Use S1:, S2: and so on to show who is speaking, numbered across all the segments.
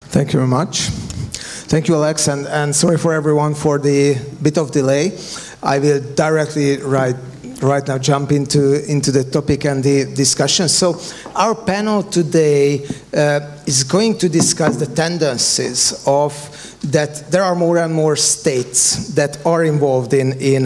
S1: Thank you very much. Thank you, Alex, and sorry for everyone for the bit of delay. I will directly right now jump into the topic and the discussion. So our panel today is going to discuss the tendencies of that there are more and more states that are involved in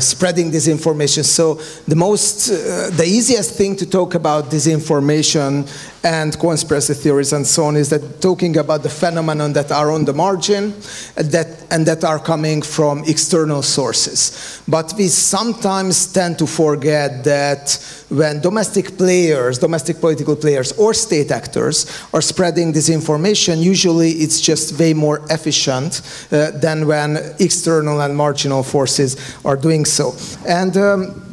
S1: spreading disinformation. So the easiest thing to talk about disinformation and conspiracy theories and so on is that talking about the phenomenon that are on the margin and that are coming from external sources. But we sometimes tend to forget that when domestic political players or state actors are spreading disinformation, usually it's just way more efficient than when external and marginal forces are doing so. And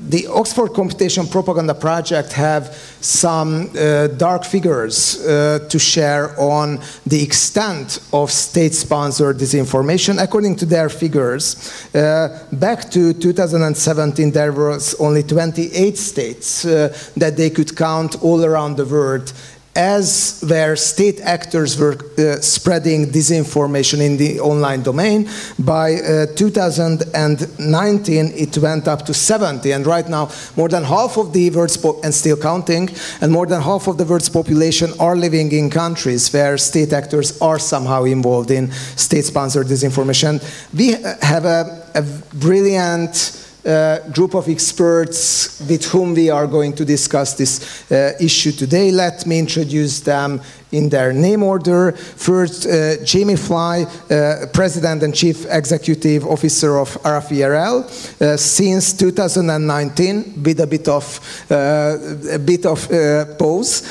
S1: the Oxford Computation Propaganda Project have some dark figures to share on the extent of state-sponsored disinformation. According to their figures, back to 2017, there was only 28 states that they could count all around the world as where state actors were spreading disinformation in the online domain. By 2019, it went up to 70, and right now, more than half of the world's and still counting, and more than half of the world's population are living in countries where state actors are somehow involved in state-sponsored disinformation. We have a brilliant group of experts with whom we are going to discuss this issue today. Let me introduce them in their name order. First, Jamie Fly, President and Chief Executive Officer of RFERL, since 2019, with a bit of pause.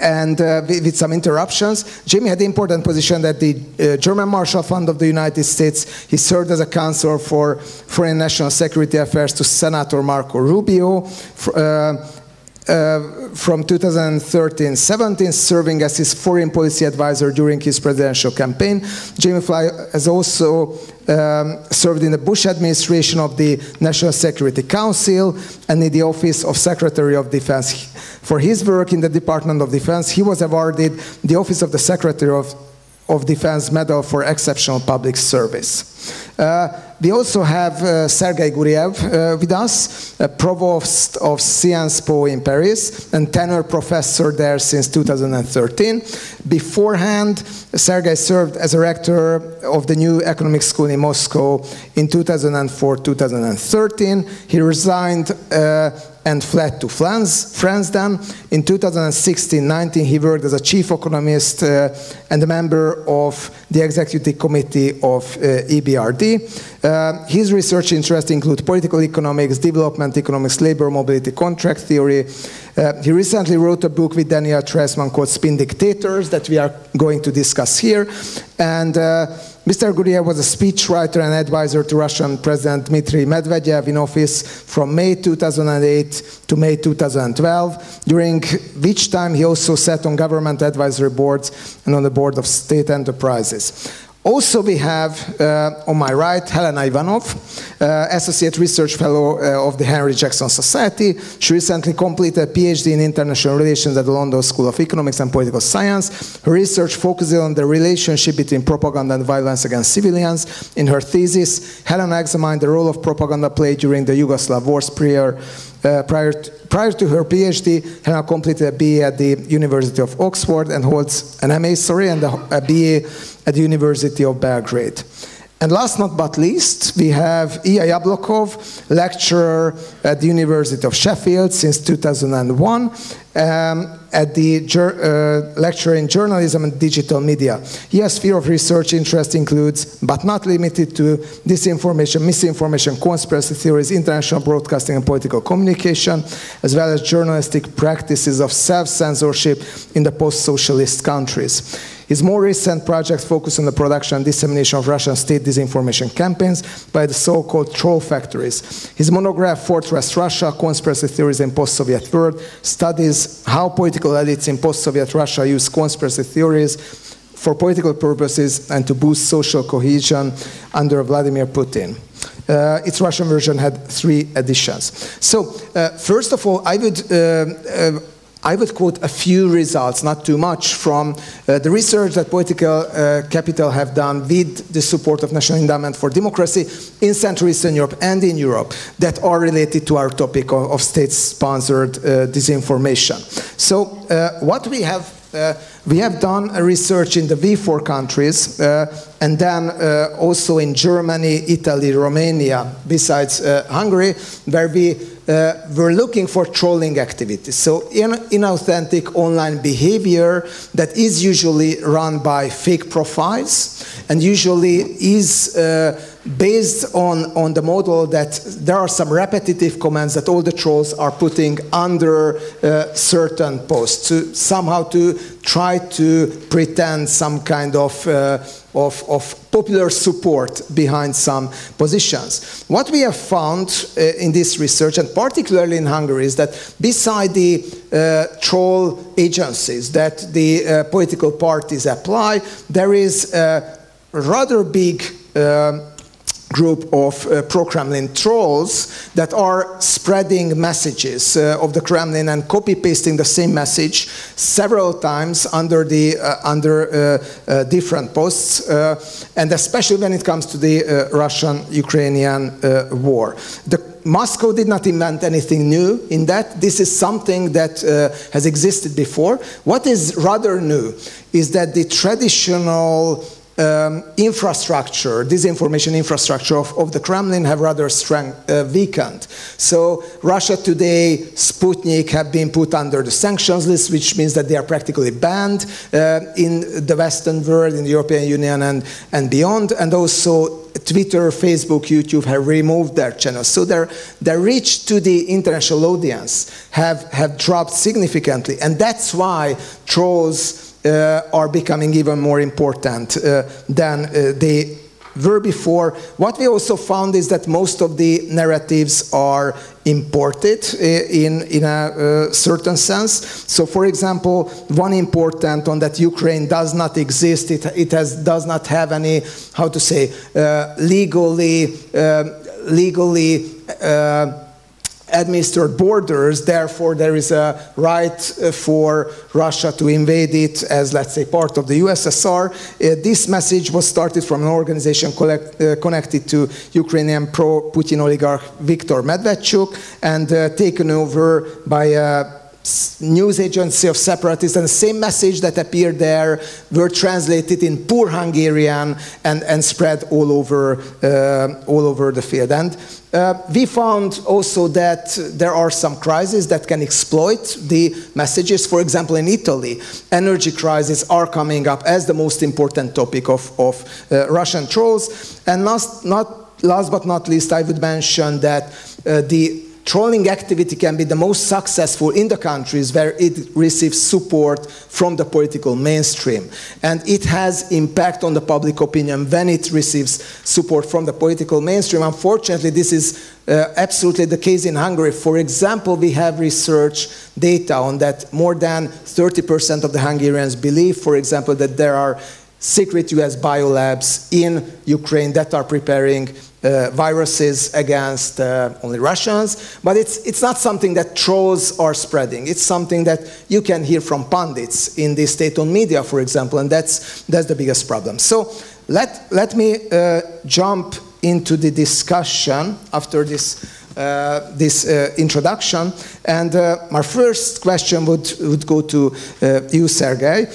S1: And with some interruptions. Jamie had an important position at the German Marshall Fund of the United States. He served as a counselor for foreign and national security affairs to Senator Marco Rubio from 2013-17, serving as his foreign policy advisor during his presidential campaign. Jamie Fly has also served in the Bush administration of the National Security Council and in the Office of Secretary of Defense. For his work in the Department of Defense, he was awarded the Office of the Secretary of Defense Medal for Exceptional Public Service. We also have Sergei Guriev with us, Provost of Sciences Po in Paris and tenure professor there since 2013. Beforehand, Sergei served as a rector of the new economic school in Moscow in 2004-2013. He resigned and fled to France then. In 2016-19, he worked as a chief economist and a member of the executive committee of EBRD. His research interests include political economics, development economics, labor mobility, contract theory. He recently wrote a book with Daniel Treisman called Spin Dictators that we are going to discuss here. And Mr. Guriev was a speechwriter and advisor to Russian President Dmitry Medvedev in office from May 2008 to May 2012, during which time he also sat on government advisory boards and on the board of state enterprises. Also, we have, on my right, Helen Ivanov, Associate Research Fellow of the Henry Jackson Society. She recently completed a PhD in International Relations at the London School of Economics and Political Science. Her research focuses on the relationship between propaganda and violence against civilians. In her thesis, Helen examined the role of propaganda played during the Yugoslav wars prior to her PhD. Helena completed a BA at the University of Oxford and holds an MA, and a BA at the University of Belgrade. And last not but least, we have Eia Blockov, lecturer at the University of Sheffield since 2001, at the lecturer in journalism and digital media. His sphere of research interest includes, but not limited to, disinformation, misinformation, conspiracy theories, international broadcasting and political communication, as well as journalistic practices of self-censorship in the post-socialist countries. His more recent projects focus on the production and dissemination of Russian state disinformation campaigns by the so-called troll factories. His monograph, Fortress Russia, Conspiracy Theories in Post-Soviet World, studies how political elites in post-Soviet Russia use conspiracy theories for political purposes and to boost social cohesion under Vladimir Putin. Its Russian version had 3 editions. So, first of all, I would I would quote a few results, not too much, from the research that Political Capital have done with the support of National Endowment for Democracy in Central Eastern Europe and in Europe that are related to our topic of state-sponsored disinformation. So what we have done a research in the V4 countries and then also in Germany, Italy, Romania, besides Hungary, where we were looking for trolling activities. So inauthentic online behavior that is usually run by fake profiles and usually is based on the model that there are some repetitive comments that all the trolls are putting under certain posts to somehow to try to pretend some kind of popular support behind some positions. What we have found in this research, and particularly in Hungary, is that beside the troll agencies that the political parties apply, there is a rather big group of pro-Kremlin trolls that are spreading messages of the Kremlin and copy-pasting the same message several times under different posts, and especially when it comes to the Russian-Ukrainian war. Moscow did not invent anything new in that. This is something that has existed before. What is rather new is that the traditional infrastructure, disinformation infrastructure of the Kremlin have rather weakened. So Russia Today, Sputnik have been put under the sanctions list, which means that they are practically banned in the Western world, in the European Union and beyond. And also Twitter, Facebook, YouTube have removed their channels. So their reach to the international audience have dropped significantly. And that's why trolls are becoming even more important than they were before. What we also found is that most of the narratives are imported in a certain sense. So, for example, one important one that Ukraine does not exist. It does not have any, how to say, legally administered borders, therefore there is a right for Russia to invade it as, let's say, part of the USSR. This message was started from an organization connected to Ukrainian pro-Putin oligarch Viktor Medvedchuk and taken over by a news agency of separatists, and the same message that appeared there were translated in poor Hungarian and spread all over the field. And we found also that there are some crises that can exploit the messages. For example, in Italy, energy crises are coming up as the most important topic of Russian trolls. And last but not least, I would mention that the trolling activity can be the most successful in the countries where it receives support from the political mainstream. And it has impact on the public opinion when it receives support from the political mainstream. Unfortunately, this is absolutely the case in Hungary. For example, we have research data on that more than 30% of the Hungarians believe, for example, that there are secret US biolabs in Ukraine that are preparing viruses against only Russians, but it's not something that trolls are spreading. It's something that you can hear from pundits in the state-owned media, for example, and that's the biggest problem. So let me jump into the discussion after this introduction, and my first question would go to you, Sergei.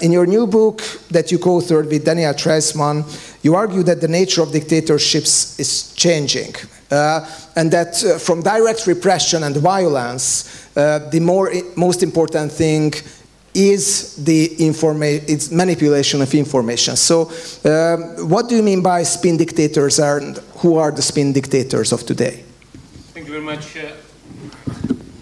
S1: In your new book that you co-authored with Daniel Treisman, you argue that the nature of dictatorships is changing, and that from direct repression and violence, the most important thing is it's manipulation of information. So what do you mean by spin dictators, and who are the spin dictators of today?
S2: Thank you very much.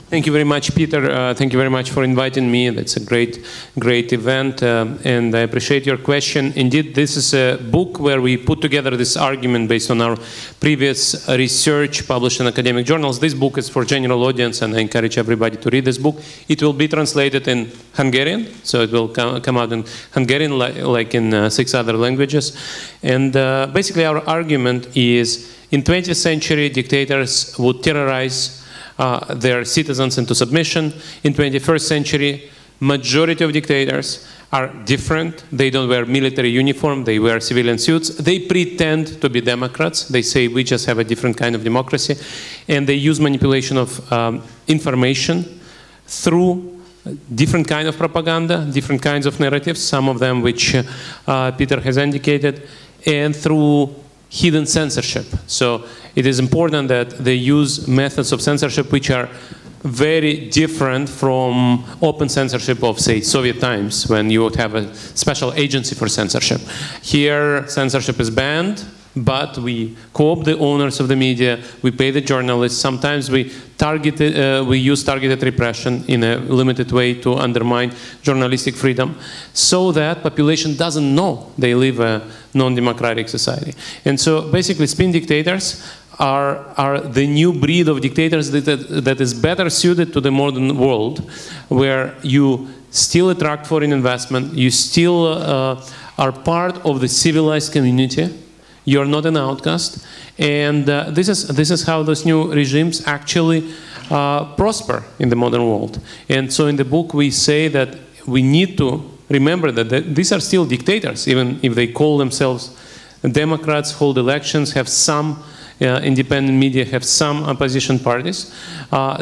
S2: Thank you very much, Peter. Thank you very much for inviting me. That's a great event, and I appreciate your question. Indeed, this is a book where we put together this argument based on our previous research published in academic journals. This book is for general audience, and I encourage everybody to read this book. It will be translated in Hungarian, so it will come out in Hungarian like in 6 other languages. And basically our argument is, in 20th century, dictators would terrorize their citizens into submission. In 21st century, majority of dictators are different. They don't wear military uniform, they wear civilian suits. They pretend to be Democrats. They say we just have a different kind of democracy. And they use manipulation of information through different kind of propaganda, different kinds of narratives, some of them which Péter has indicated, and through hidden censorship. So it is important that they use methods of censorship which are very different from open censorship of, say, Soviet times, when you would have a special agency for censorship. Here, censorship is banned, but we co-opt the owners of the media, we pay the journalists, sometimes we use targeted repression in a limited way to undermine journalistic freedom, so that population doesn't know they live a non-democratic society. And so basically spin dictators are the new breed of dictators that is better suited to the modern world, where you still attract foreign investment, you still are part of the civilized community, you're not an outcast, and this is how those new regimes actually prosper in the modern world. And so in the book we say that we need to remember that these are still dictators, even if they call themselves Democrats, hold elections, have some independent media, have some opposition parties.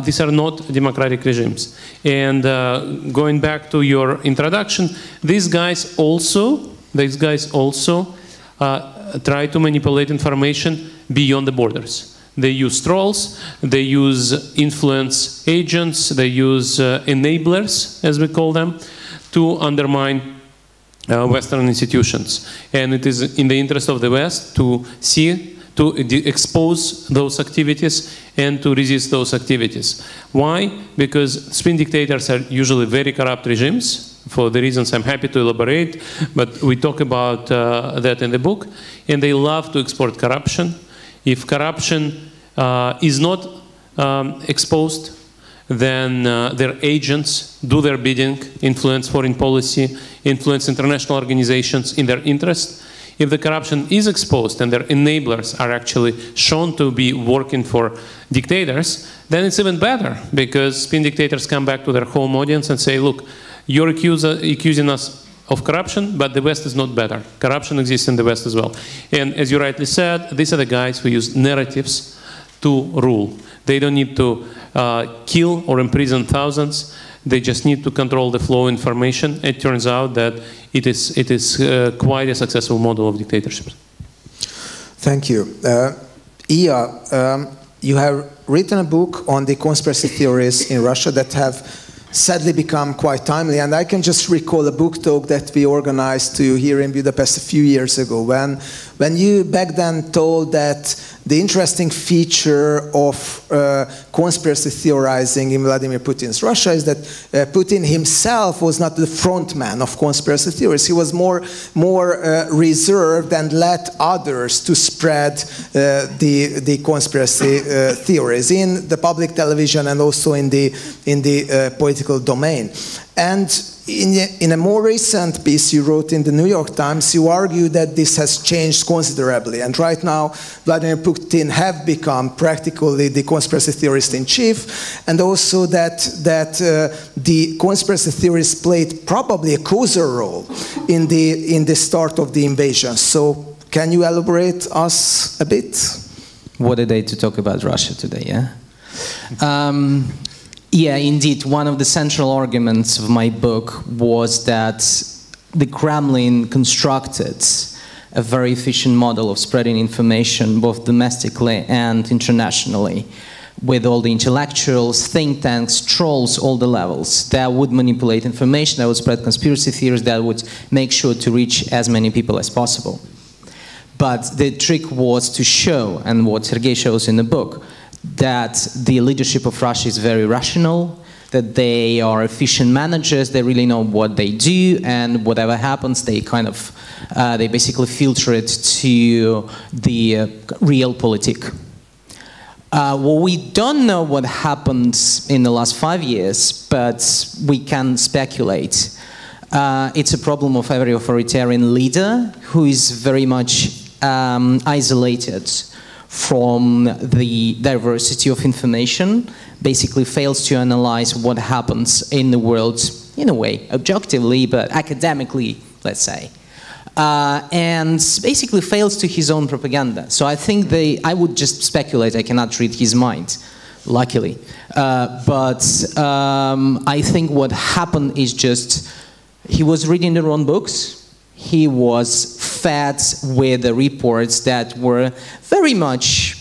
S2: These are not democratic regimes. And going back to your introduction, these guys also try to manipulate information beyond the borders. They use trolls, they use influence agents, they use enablers, as we call them, to undermine Western institutions. And it is in the interest of the West to expose those activities and to resist those activities. Why? Because spin dictators are usually very corrupt regimes, for the reasons I'm happy to elaborate, but we talk about that in the book, and they love to export corruption. If corruption is not exposed, then their agents do their bidding, influence foreign policy, influence international organizations in their interest. If the corruption is exposed and their enablers are actually shown to be working for dictators, then it's even better, because spin dictators come back to their home audience and say, look, you're accusing us of corruption, but the West is not better. Corruption exists in the West as well. And as you rightly said, these are the guys who use narratives to rule. They don't need to kill or imprison thousands. They just need to control the flow of information. It turns out that it is quite a successful model of dictatorship.
S1: Thank you. Eia, you have written a book on the conspiracy theories in Russia that have sadly become quite timely, and I can just recall a book talk that we organized here in Budapest a few years ago, when you back then told that the interesting feature of conspiracy theorizing in Vladimir Putin's Russia is that Putin himself was not the front man of conspiracy theories. He was more reserved and let others to spread the conspiracy theories in the public television and also in the political domain. And in a more recent piece you wrote in the New York Times, you argue that this has changed considerably. And right now, Vladimir Putin have become practically the conspiracy theorist in chief, and also that the conspiracy theorists played probably a causal role in the start of the invasion. So, can you elaborate us a bit?
S3: What a day to talk about Russia today, yeah? Yeah, indeed. One of the central arguments of my book was that the Kremlin constructed a very efficient model of spreading information, both domestically and internationally, with all the intellectuals, think tanks, trolls, all the levels, that would manipulate information, that would spread conspiracy theories, that would make sure to reach as many people as possible. But the trick was to show, and what Sergei shows in the book, that the leadership of Russia is very rational, that they are efficient managers, they really know what they do, and whatever happens, they kind of, they basically filter it to the realpolitik. Well, we don't know what happened in the last 5 years, but we can speculate. It's a problem of every authoritarian leader who is very much isolated from the diversity of information, basically fails to analyze what happens in the world, in a way, objectively, but academically, let's say. And basically fails to his own propaganda. So I think I would just speculate, I cannot read his mind, luckily. But I think what happened is just, he was reading the wrong books. He was fed with the reports that were very much,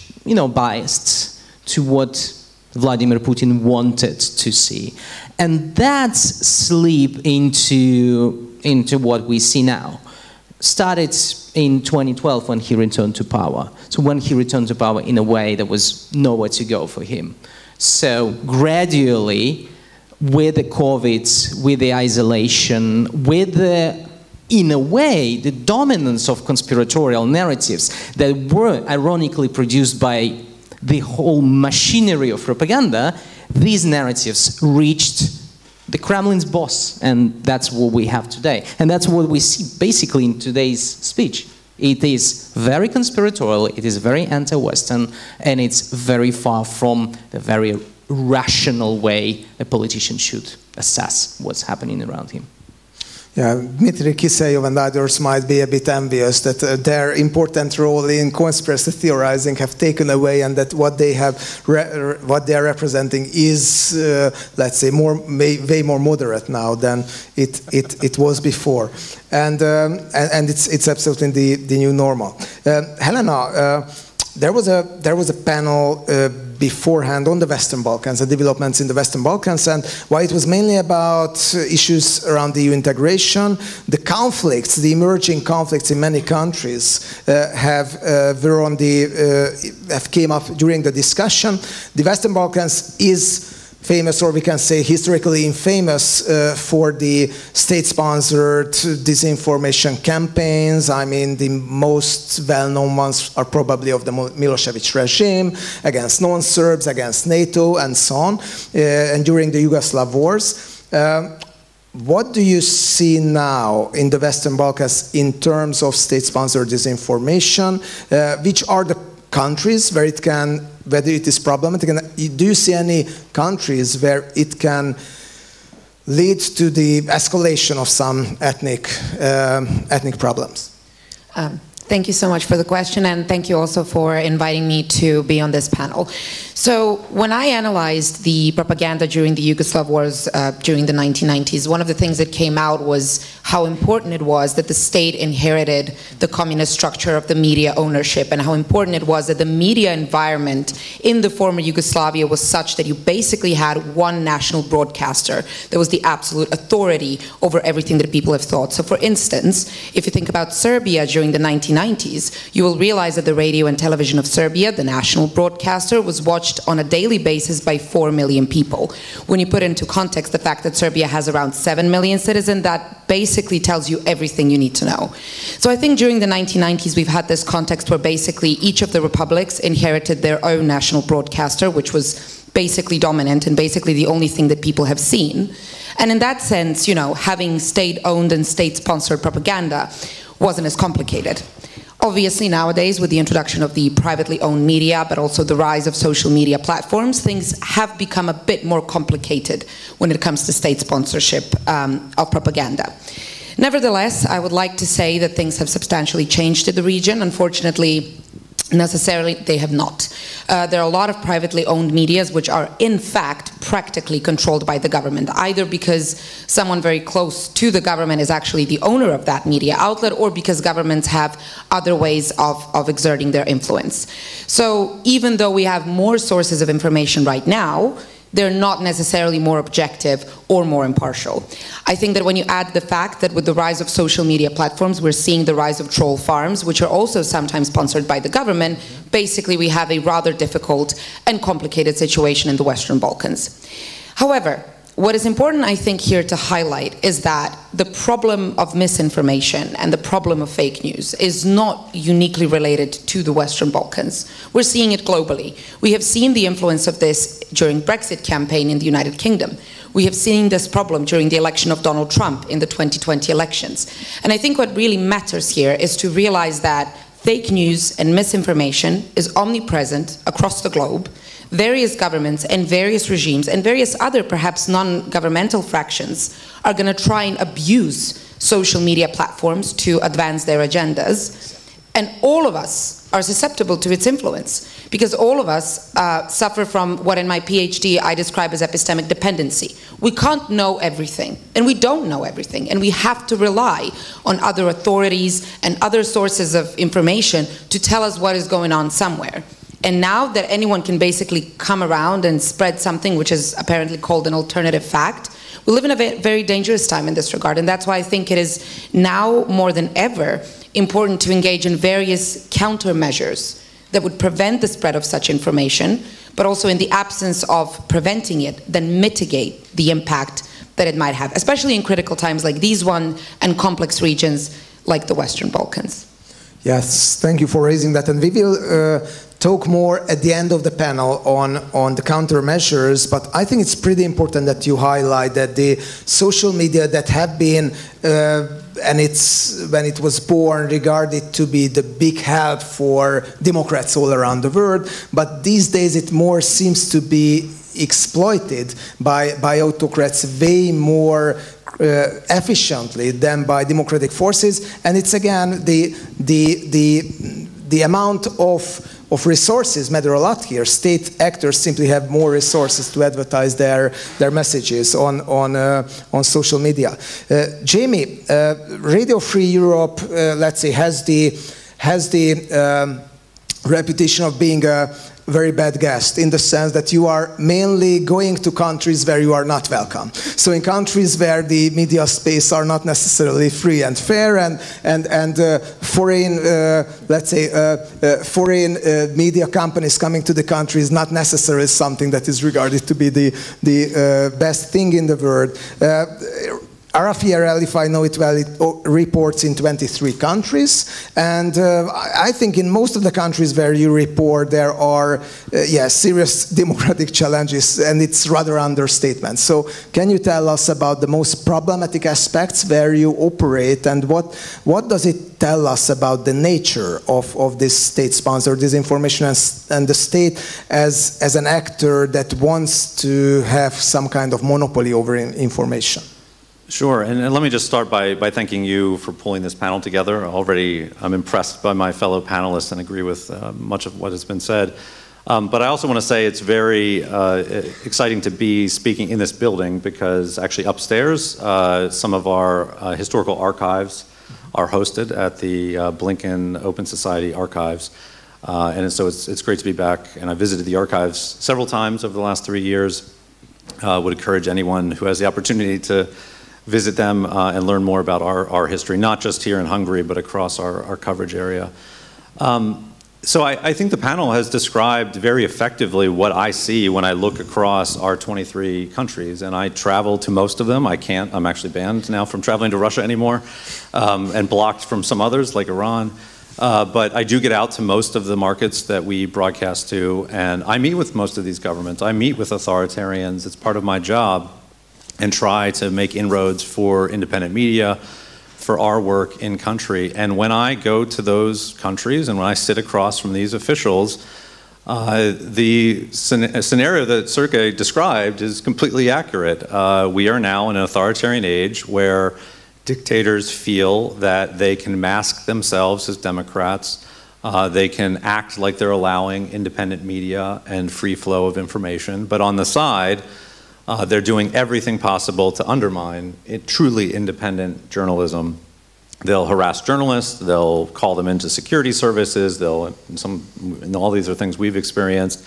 S3: biased to what Vladimir Putin wanted to see. And that's slip into what we see now. Started in 2012 when he returned to power. So when he returned to power, in a way, there was nowhere to go for him. So gradually, with the COVID, with the isolation, with the, in a way, the dominance of conspiratorial narratives that were ironically produced by the whole machinery of propaganda, these narratives reached the Kremlin's boss, and that's what we have today. And that's what we see basically in today's speech. It is very conspiratorial, it is very anti-Western, and it's very far from the very rational way a politician should assess what's happening around him.
S1: Yeah, Dmitry Kiseyev and others might be a bit envious that their important role in conspiracy theorizing have taken away, and that what they are representing is, let's say, way more moderate now than it was before, and it's absolutely the new normal. Helena, there was a panel beforehand on the Western Balkans, the developments in the Western Balkans, and while it was mainly about issues around EU integration, the conflicts, the emerging conflicts in many countries have came up during the discussion. The Western Balkans is famous, or we can say historically infamous, for the state-sponsored disinformation campaigns. I mean, the most well-known ones are probably of the Milosevic regime, against non-Serbs, against NATO, and so on, and during the Yugoslav wars. What do you see now in the Western Balkans in terms of state-sponsored disinformation? Which are the countries where it can, whether it is problematic, and do you see any countries where it can lead to the escalation of some ethnic problems?
S4: Thank you so much for the question, and thank you also for inviting me to be on this panel. So when I analyzed the propaganda during the Yugoslav wars during the 1990s, one of the things that came out was how important it was that the state inherited the communist structure of the media ownership, and how important it was that the media environment in the former Yugoslavia was such that you basically had one national broadcaster that was the absolute authority over everything that people have thought. So for instance, if you think about Serbia during the 1990s, you will realize that the radio and television of Serbia, the national broadcaster, was watched on a daily basis by 4 million people. When you put into context the fact that Serbia has around 7 million citizens, that basically tells you everything you need to know. So I think during the 1990s we've had this context where basically each of the republics inherited their own national broadcaster, which was basically dominant and basically the only thing that people have seen. And in that sense, having state-owned and state-sponsored propaganda wasn't as complicated. Obviously, nowadays, with the introduction of the privately owned media, but also the rise of social media platforms, things have become a bit more complicated when it comes to state sponsorship of propaganda. Nevertheless, I would like to say that things have substantially changed in the region. Unfortunately, necessarily, they have not. There are a lot of privately owned medias which are, in fact, practically controlled by the government, either because someone very close to the government is actually the owner of that media outlet, or because governments have other ways of exerting their influence. So even though we have more sources of information right now, they're not necessarily more objective or more impartial. I think that when you add the fact that with the rise of social media platforms, we're seeing the rise of troll farms, which are also sometimes sponsored by the government, basically we have a rather difficult and complicated situation in the Western Balkans. However, what is important, I think, here to highlight is that the problem of misinformation and the problem of fake news is not uniquely related to the Western Balkans. We're seeing it globally. We have seen the influence of this during Brexit campaign in the United Kingdom. We have seen this problem during the election of Donald Trump in the 2020 elections. And I think what really matters here is to realize that fake news and misinformation is omnipresent across the globe. Various governments and various regimes and various other perhaps non-governmental fractions are going to try and abuse social media platforms to advance their agendas. And all of us are susceptible to its influence, because all of us suffer from what in my PhD I describe as epistemic dependency. We can't know everything, and we don't know everything, and we have to rely on other authorities and other sources of information to tell us what is going on somewhere. And now that anyone can basically come around and spread something which is apparently called an alternative fact, we live in a very dangerous time in this regard, and that's why I think it is now more than ever important to engage in various countermeasures that would prevent the spread of such information, but also in the absence of preventing it, then mitigate the impact that it might have, especially in critical times like these one and complex regions like the Western Balkans.
S1: Yes, thank you for raising that, and we will talk more at the end of the panel on the countermeasures, but I think it's pretty important that you highlight that the social media that have been, and it's when it was born, regarded to be the big help for Democrats all around the world, but these days it more seems to be exploited by autocrats way more efficiently than by democratic forces, and it's again the amount of resources matter a lot here. State actors simply have more resources to advertise their messages on social media. Jamie, Radio Free Europe, let's say, has the reputation of being a very bad guest, in the sense that you are mainly going to countries where you are not welcome. So in countries where the media space are not necessarily free and fair, and foreign, let's say, foreign media companies coming to the country is not necessarily something that is regarded to be the best thing in the world. RFERL, if I know it well, it reports in 23 countries, and I think in most of the countries where you report there are serious democratic challenges, and it's rather understatement. So can you tell us about the most problematic aspects where you operate, and what does it tell us about the nature of this state-sponsored disinformation and the state as an actor that wants to have some kind of monopoly over information?
S5: Sure, and let me just start by thanking you for pulling this panel together. Already I'm impressed by my fellow panelists and agree with much of what has been said. But I also want to say it's very exciting to be speaking in this building, because actually upstairs some of our historical archives are hosted at the Blinken Open Society archives. And so it's great to be back, and I visited the archives several times over the last 3 years. Would encourage anyone who has the opportunity to visit them and learn more about our history, not just here in Hungary, but across our coverage area. So I think the panel has described very effectively what I see when I look across our 23 countries, and I travel to most of them. I'm actually banned now from traveling to Russia anymore, and blocked from some others like Iran. But I do get out to most of the markets that we broadcast to, and I meet with most of these governments. I meet with authoritarians. It's part of my job, and try to make inroads for independent media, for our work in country. And when I go to those countries and when I sit across from these officials, the scenario that Sergei described is completely accurate. We are now in an authoritarian age where dictators feel that they can mask themselves as democrats. They can act like they're allowing independent media and free flow of information, but on the side, they're doing everything possible to undermine truly independent journalism. They'll harass journalists, they'll call them into security services, and all these are things we've experienced.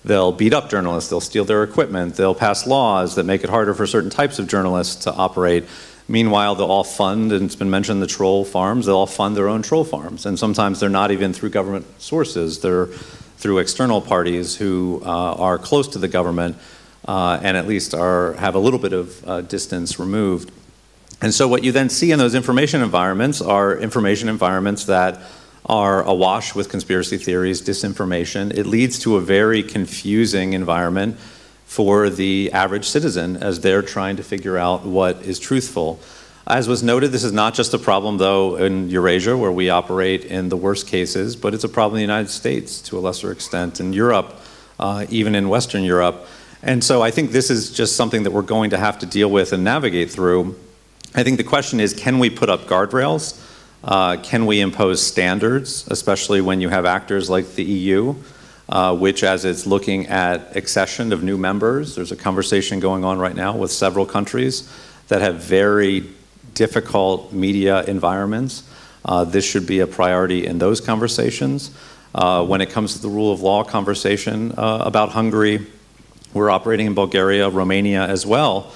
S5: They'll beat up journalists, they'll steal their equipment, they'll pass laws that make it harder for certain types of journalists to operate. Meanwhile, they'll all fund, and it's been mentioned, the troll farms, they'll all fund their own troll farms. And sometimes they're not even through government sources, they're through external parties who are close to the government, and at least have a little bit of distance removed. And so what you then see in those information environments are information environments that are awash with conspiracy theories, disinformation. It leads to a very confusing environment for the average citizen as they're trying to figure out what is truthful. As was noted, this is not just a problem, though, in Eurasia, where we operate in the worst cases, but it's a problem in the United States to a lesser extent, in Europe, even in Western Europe. And so I think this is just something that we're going to have to deal with and navigate through. I think the question is, can we put up guardrails? Can we impose standards, especially when you have actors like the EU, which, as it's looking at accession of new members, there's a conversation going on right now with several countries that have very difficult media environments. This should be a priority in those conversations. When it comes to the rule of law conversation about Hungary, we're operating in Bulgaria, Romania as well.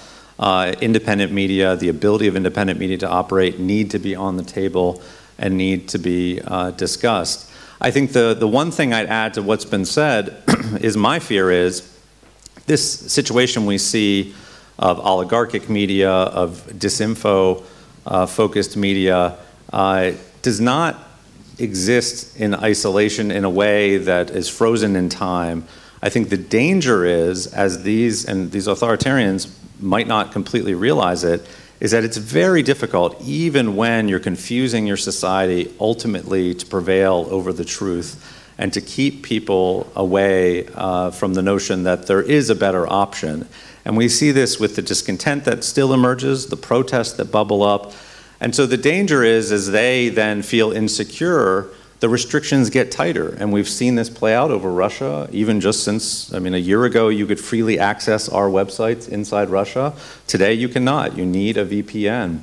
S5: Independent media, the ability of independent media to operate need to be on the table and need to be discussed. I think the one thing I'd add to what's been said is my fear is this situation we see of oligarchic media, of disinfo-focused media, does not exist in isolation in a way that is frozen in time. I think the danger is, as these authoritarians might not completely realize it, is that it's very difficult, even when you're confusing your society, ultimately to prevail over the truth and to keep people away from the notion that there is a better option. And we see this with the discontent that still emerges, the protests that bubble up. And so the danger is, as they then feel insecure, the restrictions get tighter. And we've seen this play out over Russia, even just since, I mean, a year ago, you could freely access our websites inside Russia. Today, you cannot. You need a VPN.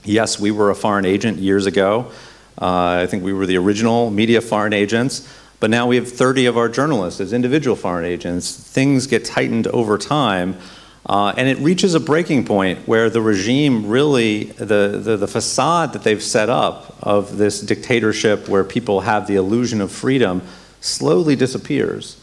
S5: Yes, we were a foreign agent years ago. I think we were the original media foreign agents. But now we have 30 of our journalists as individual foreign agents. Things get tightened over time. And it reaches a breaking point where the regime really, the facade that they've set up of this dictatorship where people have the illusion of freedom slowly disappears.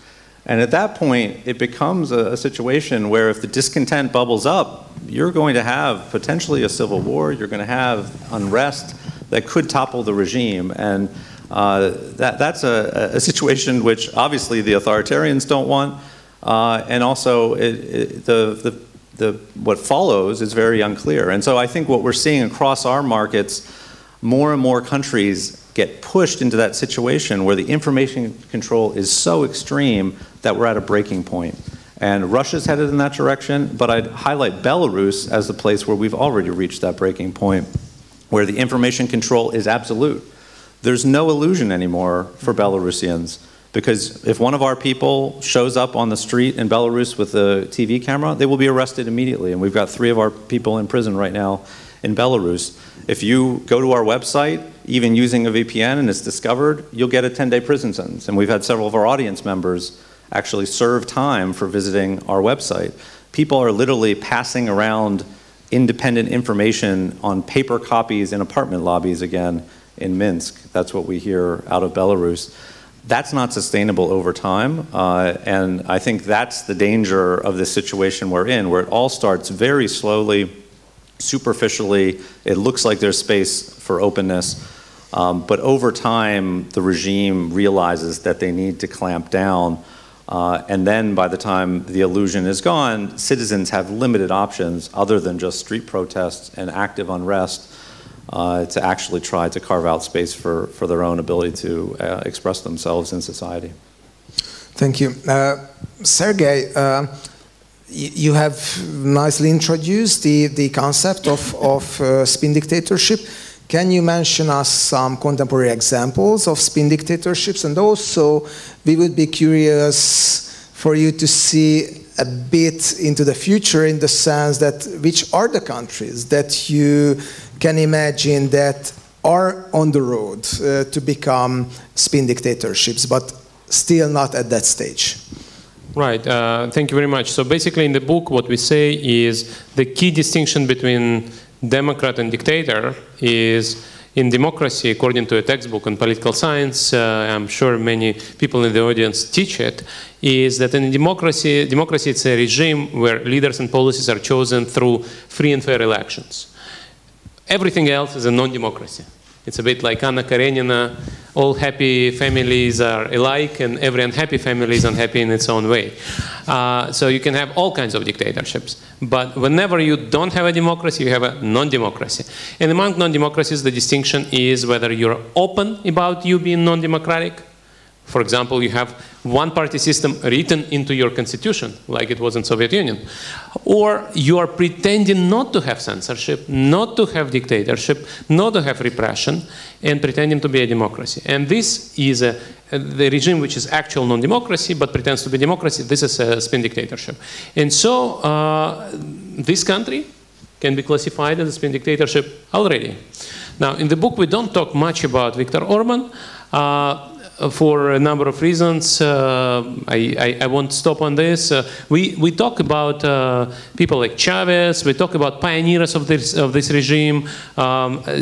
S5: And at that point, it becomes a situation where if the discontent bubbles up, you're going to have potentially a civil war, you're going to have unrest that could topple the regime. And that's a situation which obviously the authoritarians don't want. And also, what follows is very unclear. And so I think what we're seeing across our markets, more and more countries get pushed into that situation where the information control is so extreme that we're at a breaking point. And Russia's headed in that direction, but I'd highlight Belarus as the place where we've already reached that breaking point, where the information control is absolute. There's no illusion anymore for Belarusians. Because if one of our people shows up on the street in Belarus with a TV camera, they will be arrested immediately. And we've got 3 of our people in prison right now in Belarus. If you go to our website, even using a VPN, and it's discovered, you'll get a 10-day prison sentence. And we've had several of our audience members actually serve time for visiting our website. People are literally passing around independent information on paper copies in apartment lobbies again in Minsk. That's what we hear out of Belarus. That's not sustainable over time, and I think that's the danger of this situation we're in, where it all starts very slowly, superficially. It looks like there's space for openness, but over time, the regime realizes that they need to clamp down, and then by the time the illusion is gone, citizens have limited options other than just street protests and active unrest to actually try to carve out space for their own ability to express themselves in society.
S1: Thank you. Sergei, you have nicely introduced the concept of spin dictatorship. Can you mention us some contemporary examples of spin dictatorships? And also, we would be curious for you to see a bit into the future, in the sense that which are the countries that you can imagine that are on the road to become spin dictatorships, but still not at that stage.
S2: Right, thank you very much. So basically in the book what we say is the key distinction between democrat and dictator is, in democracy, according to a textbook on political science, I'm sure many people in the audience teach it, is that in democracy it's a regime where leaders and policies are chosen through free and fair elections. Everything else is a non-democracy. It's a bit like Anna Karenina, all happy families are alike and every unhappy family is unhappy in its own way. So you can have all kinds of dictatorships. But whenever you don't have a democracy, you have a non-democracy. And among non-democracies, the distinction is whether you're open about you being non-democratic. For example, you have one-party system written into your constitution, like it was in Soviet Union. Or you are pretending not to have censorship, not to have dictatorship, not to have repression, and pretending to be a democracy. And this is the regime which is actual non-democracy, but pretends to be democracy. This is a spin dictatorship. And so this country can be classified as a spin dictatorship already. Now, in the book, we don't talk much about Viktor Orban. For a number of reasons, I won't stop on this. We talk about people like Chavez. We talk about pioneers of this regime,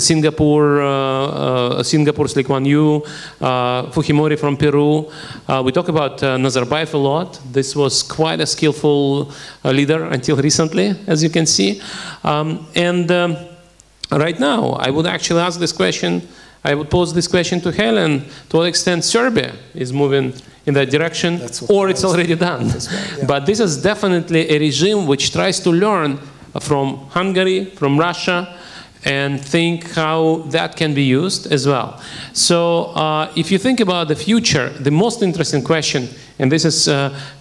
S2: Singapore's Lee Kuan Yew, Fujimori from Peru. We talk about Nazarbayev a lot. This was quite a skillful leader until recently, as you can see. Right now, I would actually ask this question. I would pose this question to Helen, to what extent Serbia is moving in that direction, or it's already done. Well, yeah. But this is definitely a regime which tries to learn from Hungary, from Russia, and think how that can be used as well. So if you think about the future, the most interesting question, and this is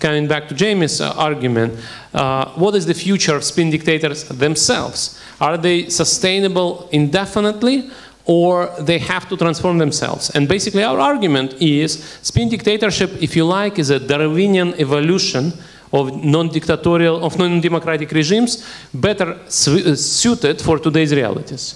S2: coming back to Jamie's argument, what is the future of spin dictators themselves? Are they sustainable indefinitely? Or they have to transform themselves. And basically our argument is spin dictatorship, if you like, is a Darwinian evolution of non-dictatorial, of non-democratic regimes, better suited for today's realities.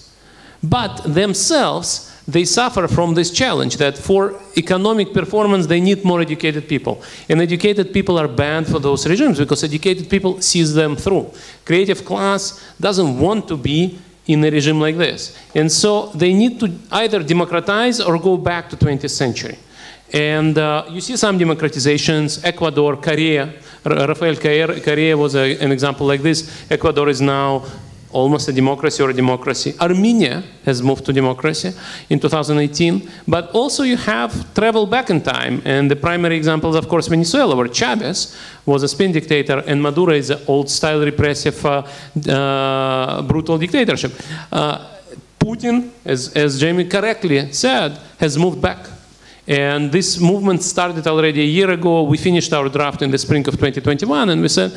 S2: But themselves, they suffer from this challenge that for economic performance they need more educated people. And educated people are banned for those regimes because educated people sees them through. Creative class doesn't want to be in a regime like this. And so they need to either democratize or go back to 20th century. And you see some democratizations, Ecuador, Korea. Rafael Correa was an example like this. Ecuador is now almost a democracy or a democracy. Armenia has moved to democracy in 2018. But also you have travel back in time. And the primary example is, of course, Venezuela, where Chavez was a spin dictator and Maduro is an old-style repressive, brutal dictatorship. Putin, as Jamie correctly said, has moved back. And this movement started already a year ago. We finished our draft in the spring of 2021, and we said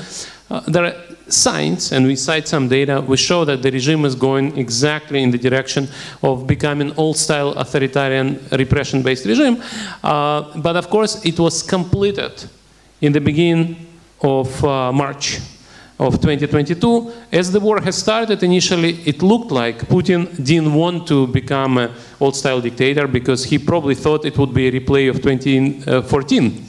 S2: there are signs, and we cite some data, we show that the regime is going exactly in the direction of becoming old-style authoritarian repression-based regime. But of course, it was completed in the beginning of March of 2022. As the war has started, initially it looked like Putin didn't want to become an old-style dictator because he probably thought it would be a replay of 2014,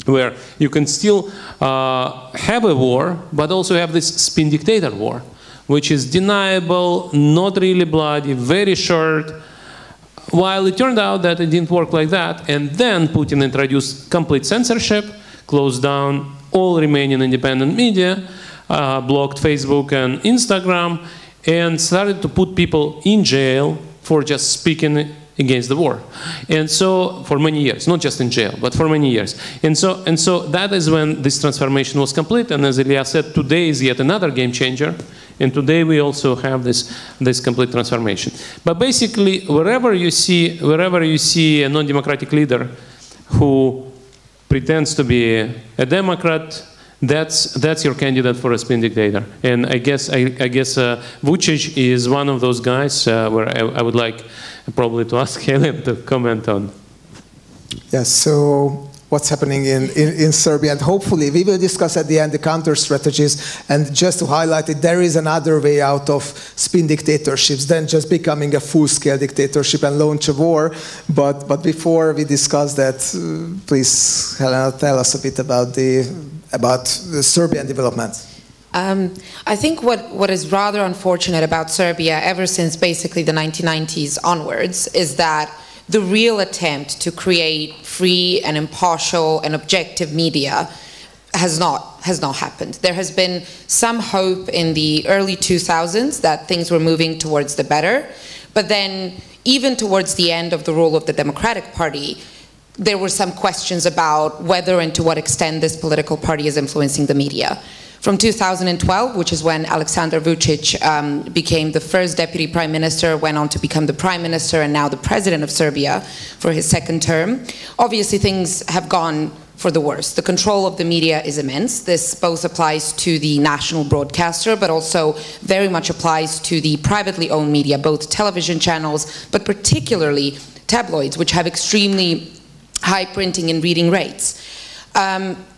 S2: where you can still have a war, but also have this spin dictator war, which is deniable, not really bloody, very short. While it turned out that it didn't work like that, and then Putin introduced complete censorship, closed down all remaining independent media, blocked Facebook and Instagram, and started to put people in jail for just speaking against the war. And so, for many years, not just in jail, but for many years. And so that is when this transformation was complete. And as Ilya said, today is yet another game changer. And today we also have this complete transformation. But basically, wherever you see a non-democratic leader who pretends to be a Democrat, that's your candidate for a spin dictator. And I guess Vučić is one of those guys where I would like probably to ask Helen to comment on.
S1: Yes, so what's happening in Serbia, and hopefully we will discuss at the end the counter strategies. And just to highlight it, there is another way out of spin dictatorships than just becoming a full-scale dictatorship and launch a war. But before we discuss that, please, Helena, tell us a bit about the Serbian development.
S4: I think what is rather unfortunate about Serbia ever since basically the 1990s onwards is that the real attempt to create free and impartial and objective media has not happened. There has been some hope in the early 2000s that things were moving towards the better, but then even towards the end of the rule of the Democratic Party, there were some questions about whether and to what extent this political party is influencing the media. From 2012, which is when Alexander Vučić became the first deputy prime minister, went on to become the prime minister and now the president of Serbia for his second term, obviously things have gone for the worse. The control of the media is immense. This both applies to the national broadcaster, but also very much applies to the privately owned media, both television channels, but particularly tabloids, which have extremely high printing and reading rates.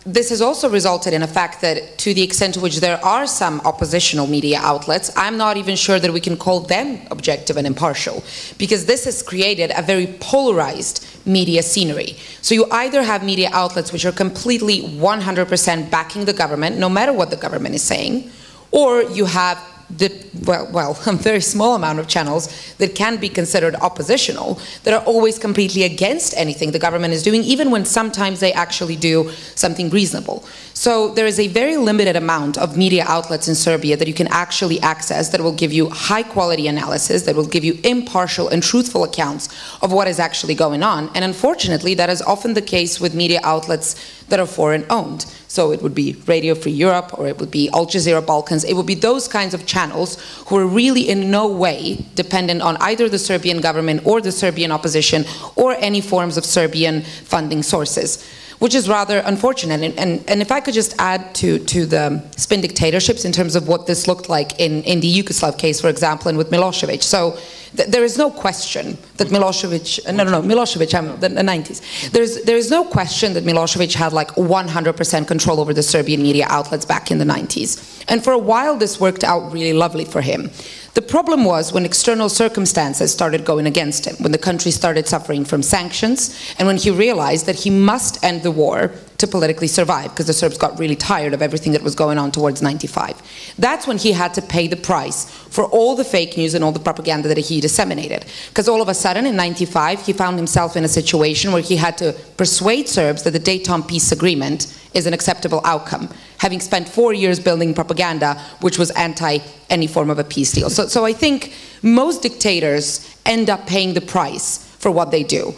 S4: This has also resulted in a fact that, to the extent to which there are some oppositional media outlets, I'm not even sure that we can call them objective and impartial, because this has created a very polarized media scenery. So you either have media outlets which are completely 100% backing the government, no matter what the government is saying, or you have a very small amount of channels that can be considered oppositional, that are always completely against anything the government is doing, even when sometimes they actually do something reasonable. So there is a very limited amount of media outlets in Serbia that you can actually access that will give you high quality analysis, that will give you impartial and truthful accounts of what is actually going on. And unfortunately, that is often the case with media outlets that are foreign owned. So it would be Radio Free Europe, or it would be Al Jazeera Balkans. It would be those kinds of channels who are really in no way dependent on either the Serbian government or the Serbian opposition or any forms of Serbian funding sources, which is rather unfortunate. And if I could just add to the spin dictatorships in terms of what this looked like in the Yugoslav case, for example, and with Milosevic. So there is no question that Milosevic, Milosevic, the 90s. There is no question that Milosevic had like 100% control over the Serbian media outlets back in the 90s. And for a while this worked out really lovely for him. The problem was when external circumstances started going against him, when the country started suffering from sanctions, and when he realized that he must end the war to politically survive, because the Serbs got really tired of everything that was going on towards 95. That's when he had to pay the price for all the fake news and all the propaganda that he disseminated. Because all of a sudden in 95 he found himself in a situation where he had to persuade Serbs that the Dayton Peace Agreement is an acceptable outcome, having spent 4 years building propaganda which was anti any form of a peace deal. So I think most dictators end up paying the price for what they do.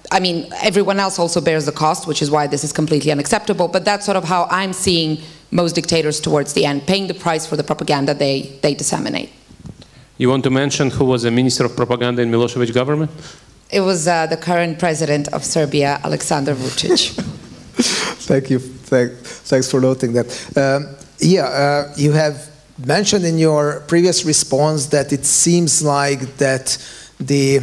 S4: I mean, everyone else also bears the cost, which is why this is completely unacceptable, but that's sort of how I'm seeing most dictators towards the end, paying the price for the propaganda they disseminate. You want to mention who was the Minister of Propaganda in Milosevic government? It was the current president of Serbia, Alexander Vučić.
S1: Thank you. Thanks for noting that. You have mentioned in your previous response that it seems like that the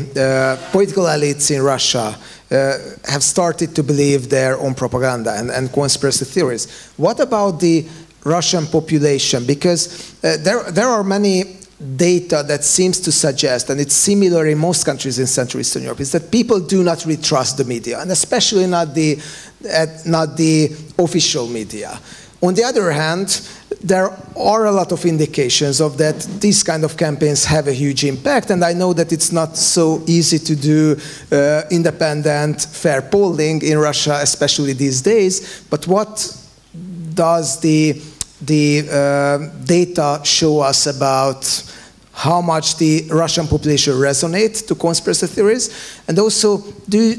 S1: political elites in Russia have started to believe their own propaganda and conspiracy theories. What about the Russian population? Because there are many data that seems to suggest, and it's similar in most countries in Central Eastern Europe, is that people do not really trust the media, and especially not the official media. On the other hand, there are a lot of indications of that these kind of campaigns have a huge impact, and I know that it's not so easy to do independent, fair polling in Russia, especially these days, but what does the data show us about how much the Russian population resonates to conspiracy theories? And also, do you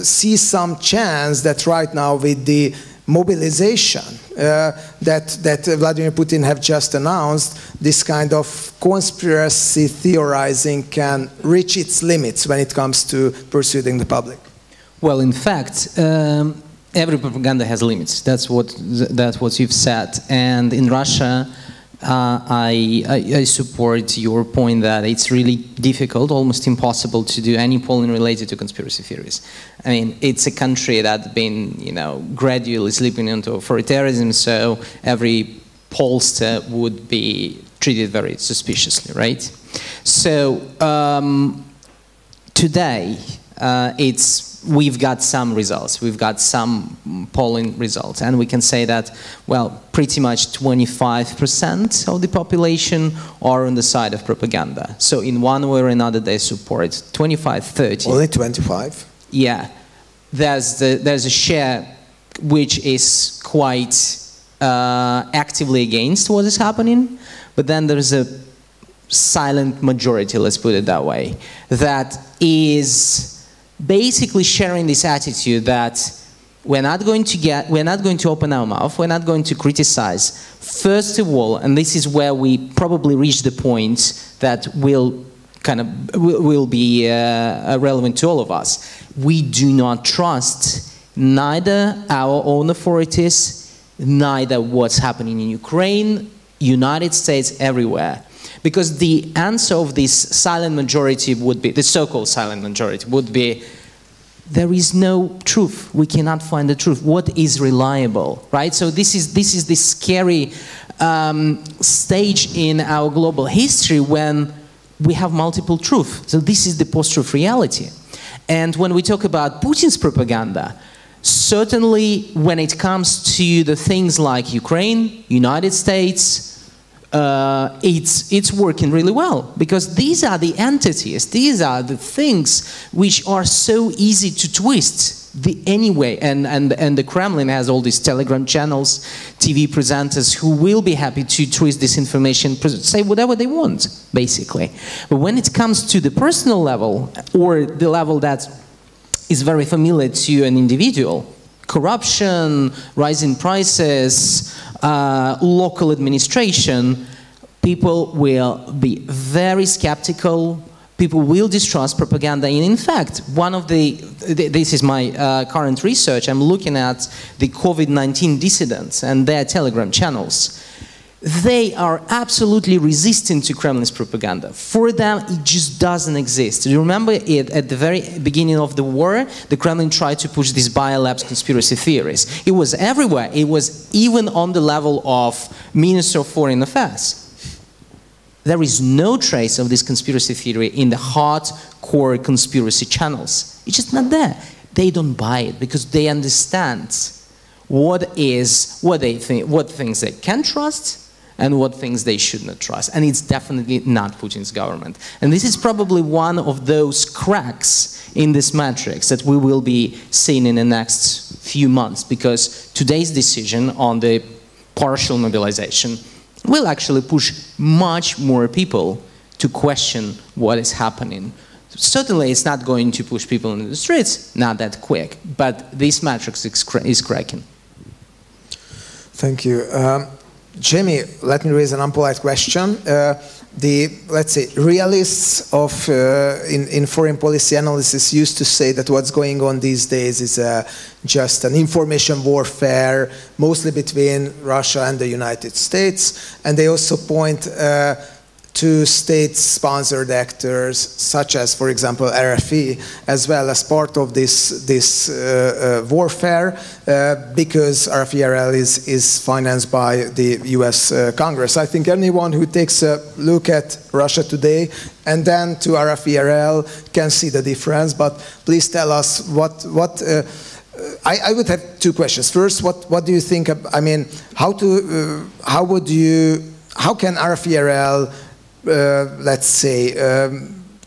S1: see some chance that right now with the mobilization that Vladimir Putin have just announced, this kind of conspiracy theorizing can reach its limits when it comes to persuading the public? Well, in fact, every propaganda has limits. That's what you've said. And in Russia, I support your point that it's really difficult, almost impossible, to do any polling related to conspiracy theories. I mean, it's a country that's been, gradually slipping into authoritarianism, so every pollster would be treated very suspiciously, right? So today, we've got some results. We've got some polling results, and we can say that, well, pretty much 25% of the population are on the side of propaganda. So in one way or another, they support 25, 30. Only 25? Yeah. There's a share which is quite actively against what is happening, but then there's a
S3: silent majority, let's put it that way, that is basically sharing this attitude that we're not going to open our mouth, we're not going to criticize. First of all, and this is where we probably reach the point that will be relevant to all of us. We do not trust neither our own authorities, neither what's happening in Ukraine, United States, everywhere. Because the answer of this silent majority would be, the so-called silent majority would be, there is no truth. We cannot find the truth. What is reliable, right? So this is this scary stage in our global history when we have multiple truths. So this is the post-truth reality. And when we talk about Putin's propaganda, certainly when it comes to the things like Ukraine, United States, it's working really well, because these are the entities, these are the things which are so easy to twist anyway, and the Kremlin has all these Telegram channels, TV presenters who will be happy to twist this information, say whatever they want, basically. But when it comes to the personal level, or the level that is very familiar to an individual, corruption, rising prices, local administration, people will be very skeptical, people will distrust propaganda. And in fact, this is my current research, I'm looking at the COVID-19 dissidents and their Telegram channels. They are absolutely resistant to Kremlin's propaganda. For them, it just doesn't exist. You remember it at the very beginning of the war, the Kremlin tried to push these biolabs conspiracy theories. It was everywhere. It was even on the level of Minister of Foreign Affairs. There is no trace of this conspiracy theory in the hardcore conspiracy channels. It's just not there. They don't buy it because they understand what things they can trust and what things they should not trust. And it's definitely not Putin's government. And this is probably one of those cracks in this matrix that we will be seeing in the next few months, because today's decision on the partial mobilization will actually push much more people to question what is happening. Certainly it's not going to push people into the streets, not that quick, but this matrix is cracking.
S1: Thank you. Jamie, let me raise an unpolite question. Let's say, realists in foreign policy analysis used to say that what's going on these days is just an information warfare, mostly between Russia and the United States. And they also point to state-sponsored actors, such as, for example, RFE, as well as part of this warfare, because RFE-RL is financed by the US Congress. I think anyone who takes a look at Russia today and then to RFE-RL can see the difference, but please tell us I would have two questions. First, what do you think, I mean, how can RFE-RL let's say,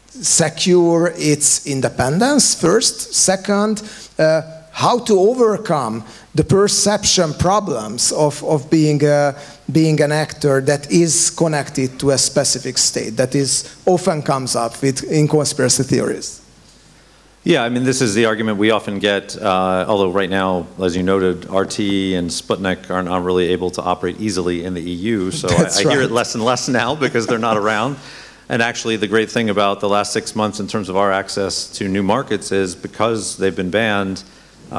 S1: secure its independence first. Second, how to overcome the perception problems of being an actor that is connected to a specific state, that often comes up in conspiracy theories.
S5: Yeah, I mean, this is the argument we often get, although right now, as you noted, RT and Sputnik are not really able to operate easily in the EU, so I hear it less and less now because they're not around. And actually, the great thing about the last 6 months in terms of our access to new markets is because they've been banned,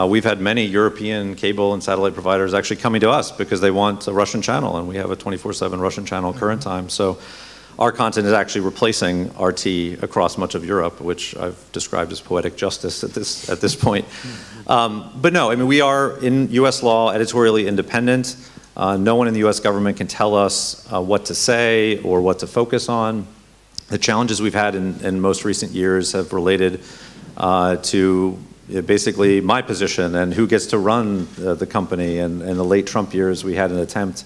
S5: we've had many European cable and satellite providers actually coming to us because they want a Russian channel, and we have a 24/7 Russian channel current time. So our content is actually replacing RT across much of Europe, which I've described as poetic justice at this point. But no, I mean, we are in US law editorially independent. No one in the US government can tell us what to say or what to focus on. The challenges we've had in most recent years have related to basically my position and who gets to run the company. And in the late Trump years, we had an attempt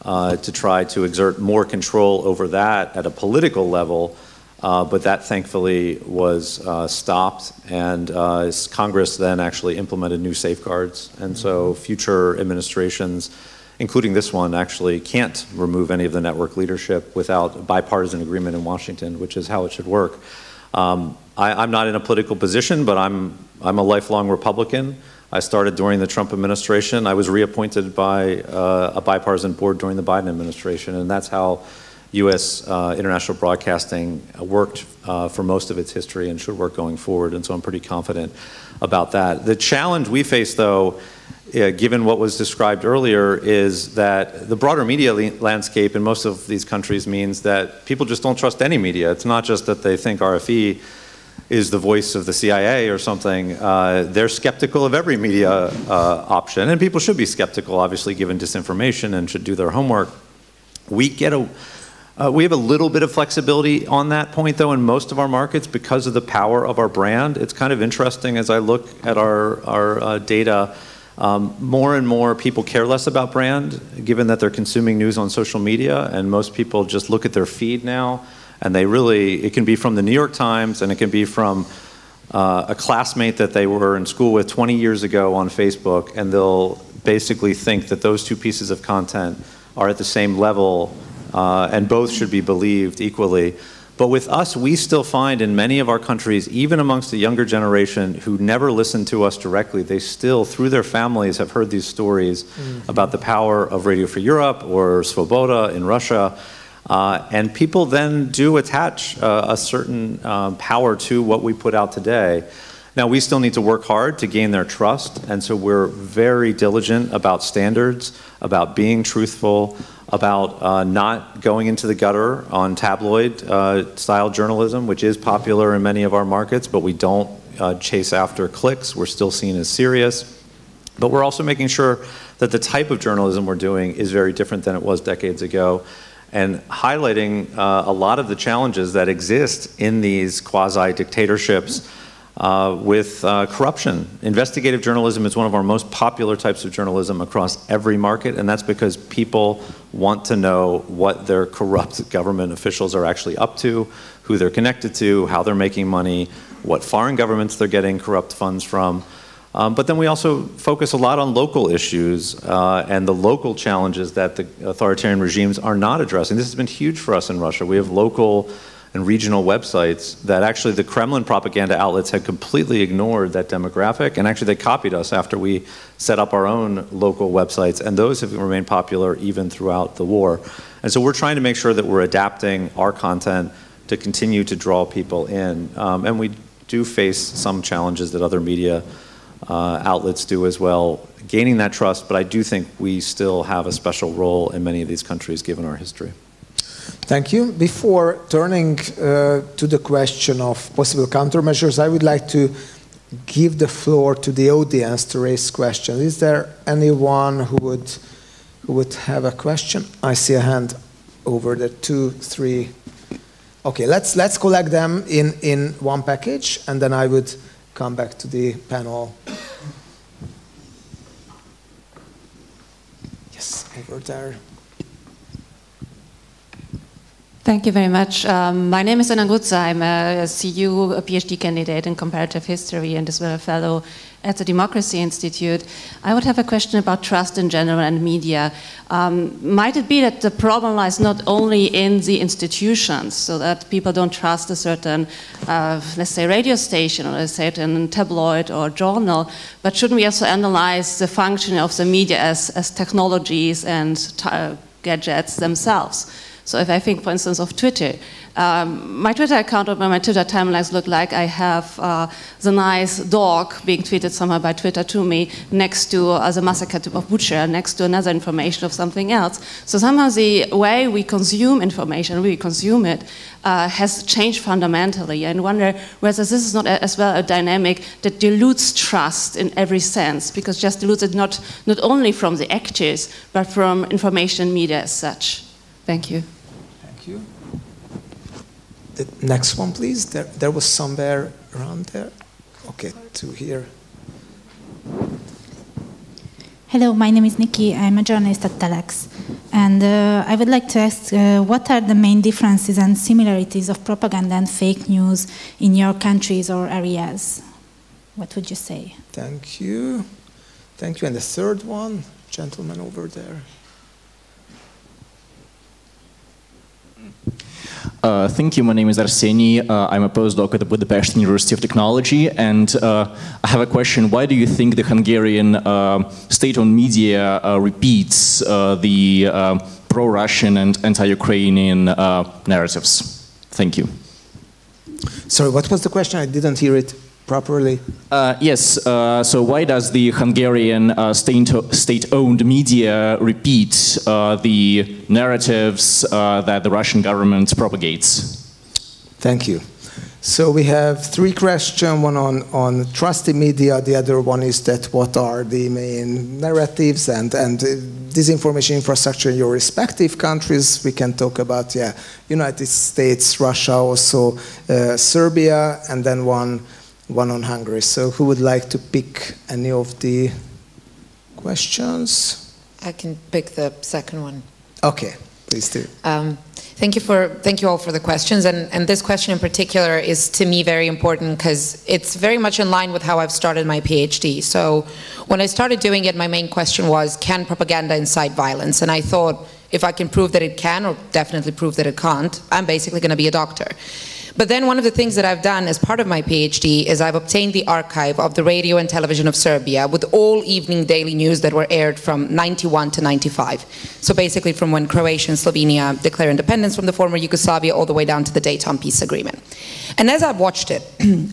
S5: to try to exert more control over that at a political level, but that thankfully was stopped, and Congress then actually implemented new safeguards, and so future administrations, including this one, actually can't remove any of the network leadership without bipartisan agreement in Washington, which is how it should work. I'm not in a political position, but I'm a lifelong Republican. I started during the Trump administration. I was reappointed by a bipartisan board during the Biden administration, and that's how U.S. International broadcasting worked for most of its history and should work going forward, and so I'm pretty confident about that. The challenge we face, though, given what was described earlier, is that the broader media landscape in most of these countries means that people just don't trust any media. It's not just that they think RFE is the voice of the CIA or something. They're skeptical of every media option, and people should be skeptical, obviously, given disinformation, and should do their homework. We have a little bit of flexibility on that point, though, in most of our markets because of the power of our brand. It's kind of interesting as I look at our data. More and more people care less about brand, given that they're consuming news on social media, and most people just look at their feed now, and it can be from the New York Times, and it can be from a classmate that they were in school with 20 years ago on Facebook, and they'll basically think that those two pieces of content are at the same level, and both should be believed equally. But with us, we still find in many of our countries, even amongst the younger generation who never listen to us directly, they still, through their families, have heard these stories about the power of Radio Free Europe or Svoboda in Russia. And people then do attach a certain power to what we put out today. Now, we still need to work hard to gain their trust, and so we're very diligent about standards, about being truthful, about not going into the gutter on tabloid-style journalism, which is popular in many of our markets, but we don't chase after clicks. We're still seen as serious. But we're also making sure that the type of journalism we're doing is very different than it was decades ago, and highlighting a lot of the challenges that exist in these quasi-dictatorships with corruption. Investigative journalism is one of our most popular types of journalism across every market, and that's because people want to know what their corrupt government officials are actually up to, who they're connected to, how they're making money, what foreign governments they're getting corrupt funds from. But then we also focus a lot on local issues and the local challenges that the authoritarian regimes are not addressing. This has been huge for us in Russia. We have local and regional websites that actually the Kremlin propaganda outlets had completely ignored that demographic, and actually they copied us after we set up our own local websites, and those have remained popular even throughout the war. And so we're trying to make sure that we're adapting our content to continue to draw people in. And we do face some challenges that other media outlets do as well, gaining that trust, but I do think we still have a special role in many of these countries given our history.
S1: Thank you. Before turning to the question of possible countermeasures, I would like to give the floor to the audience to raise questions. Is there anyone who would have a question? I see a hand over there, 2, 3. Okay, let's collect them in one package, and then I would come back to the panel. Yes, over there.
S6: Thank you very much. My name is Anna Gutza. I'm a CU, a PhD candidate in comparative history, and as well a fellow at the Democracy Institute. I would have a question about trust in general and media. Might it be that the problem lies not only in the institutions, so that people don't trust a certain, let's say, radio station or a certain tabloid or journal, but shouldn't we also analyze the function of the media as technologies and gadgets themselves? So if I think, for instance, of Twitter, my Twitter account or my Twitter timelines look like I have the nice dog being tweeted somehow by Twitter to me next to the massacre of Bucha, next to another information of something else. So somehow the way we consume information, we consume it, has changed fundamentally. And wonder whether this is not as well a dynamic that dilutes trust in every sense, because just dilutes it not only from the actors, but from information media as such. Thank you.
S1: Thank you. The next one, please. There was somewhere around there. Okay, to here.
S7: Hello, my name is Nikki. I'm a journalist at Telex. And I would like to ask, what are the main differences and similarities of propaganda and fake news in your countries or areas? What would you say?
S1: Thank you. Thank you. And the third one, gentleman over there.
S8: Thank you. My name is Arseny. I'm a postdoc at the Budapest University of Technology, and I have a question. Why do you think the Hungarian state-owned media repeats the pro-Russian and anti-Ukrainian narratives? Thank you.
S1: Sorry, what was the question? I didn't hear it properly.
S8: Yes, so why does the Hungarian state-owned media repeat the narratives that the Russian government propagates?
S1: Thank you. So we have three questions, one on trusted media, the other one is that what are the main narratives and disinformation infrastructure in your respective countries. We can talk about, yeah, United States, Russia, also Serbia, and then one on Hungary. So who would like to pick any of the questions?
S4: I can pick the second one.
S1: Okay, please do.
S4: Thank you all for the questions, and this question in particular is to me very important because it's very much in line with how I've started my PhD. So when I started doing it, my main question was, can propaganda incite violence? And I thought, if I can prove that it can, or definitely prove that it can't, I'm basically going to be a doctor. But then one of the things that I've done as part of my PhD is I've obtained the archive of the radio and television of Serbia with all evening daily news that were aired from 91 to 95. So basically from when Croatia and Slovenia declared independence from the former Yugoslavia all the way down to the Dayton Peace Agreement. And as I've watched it,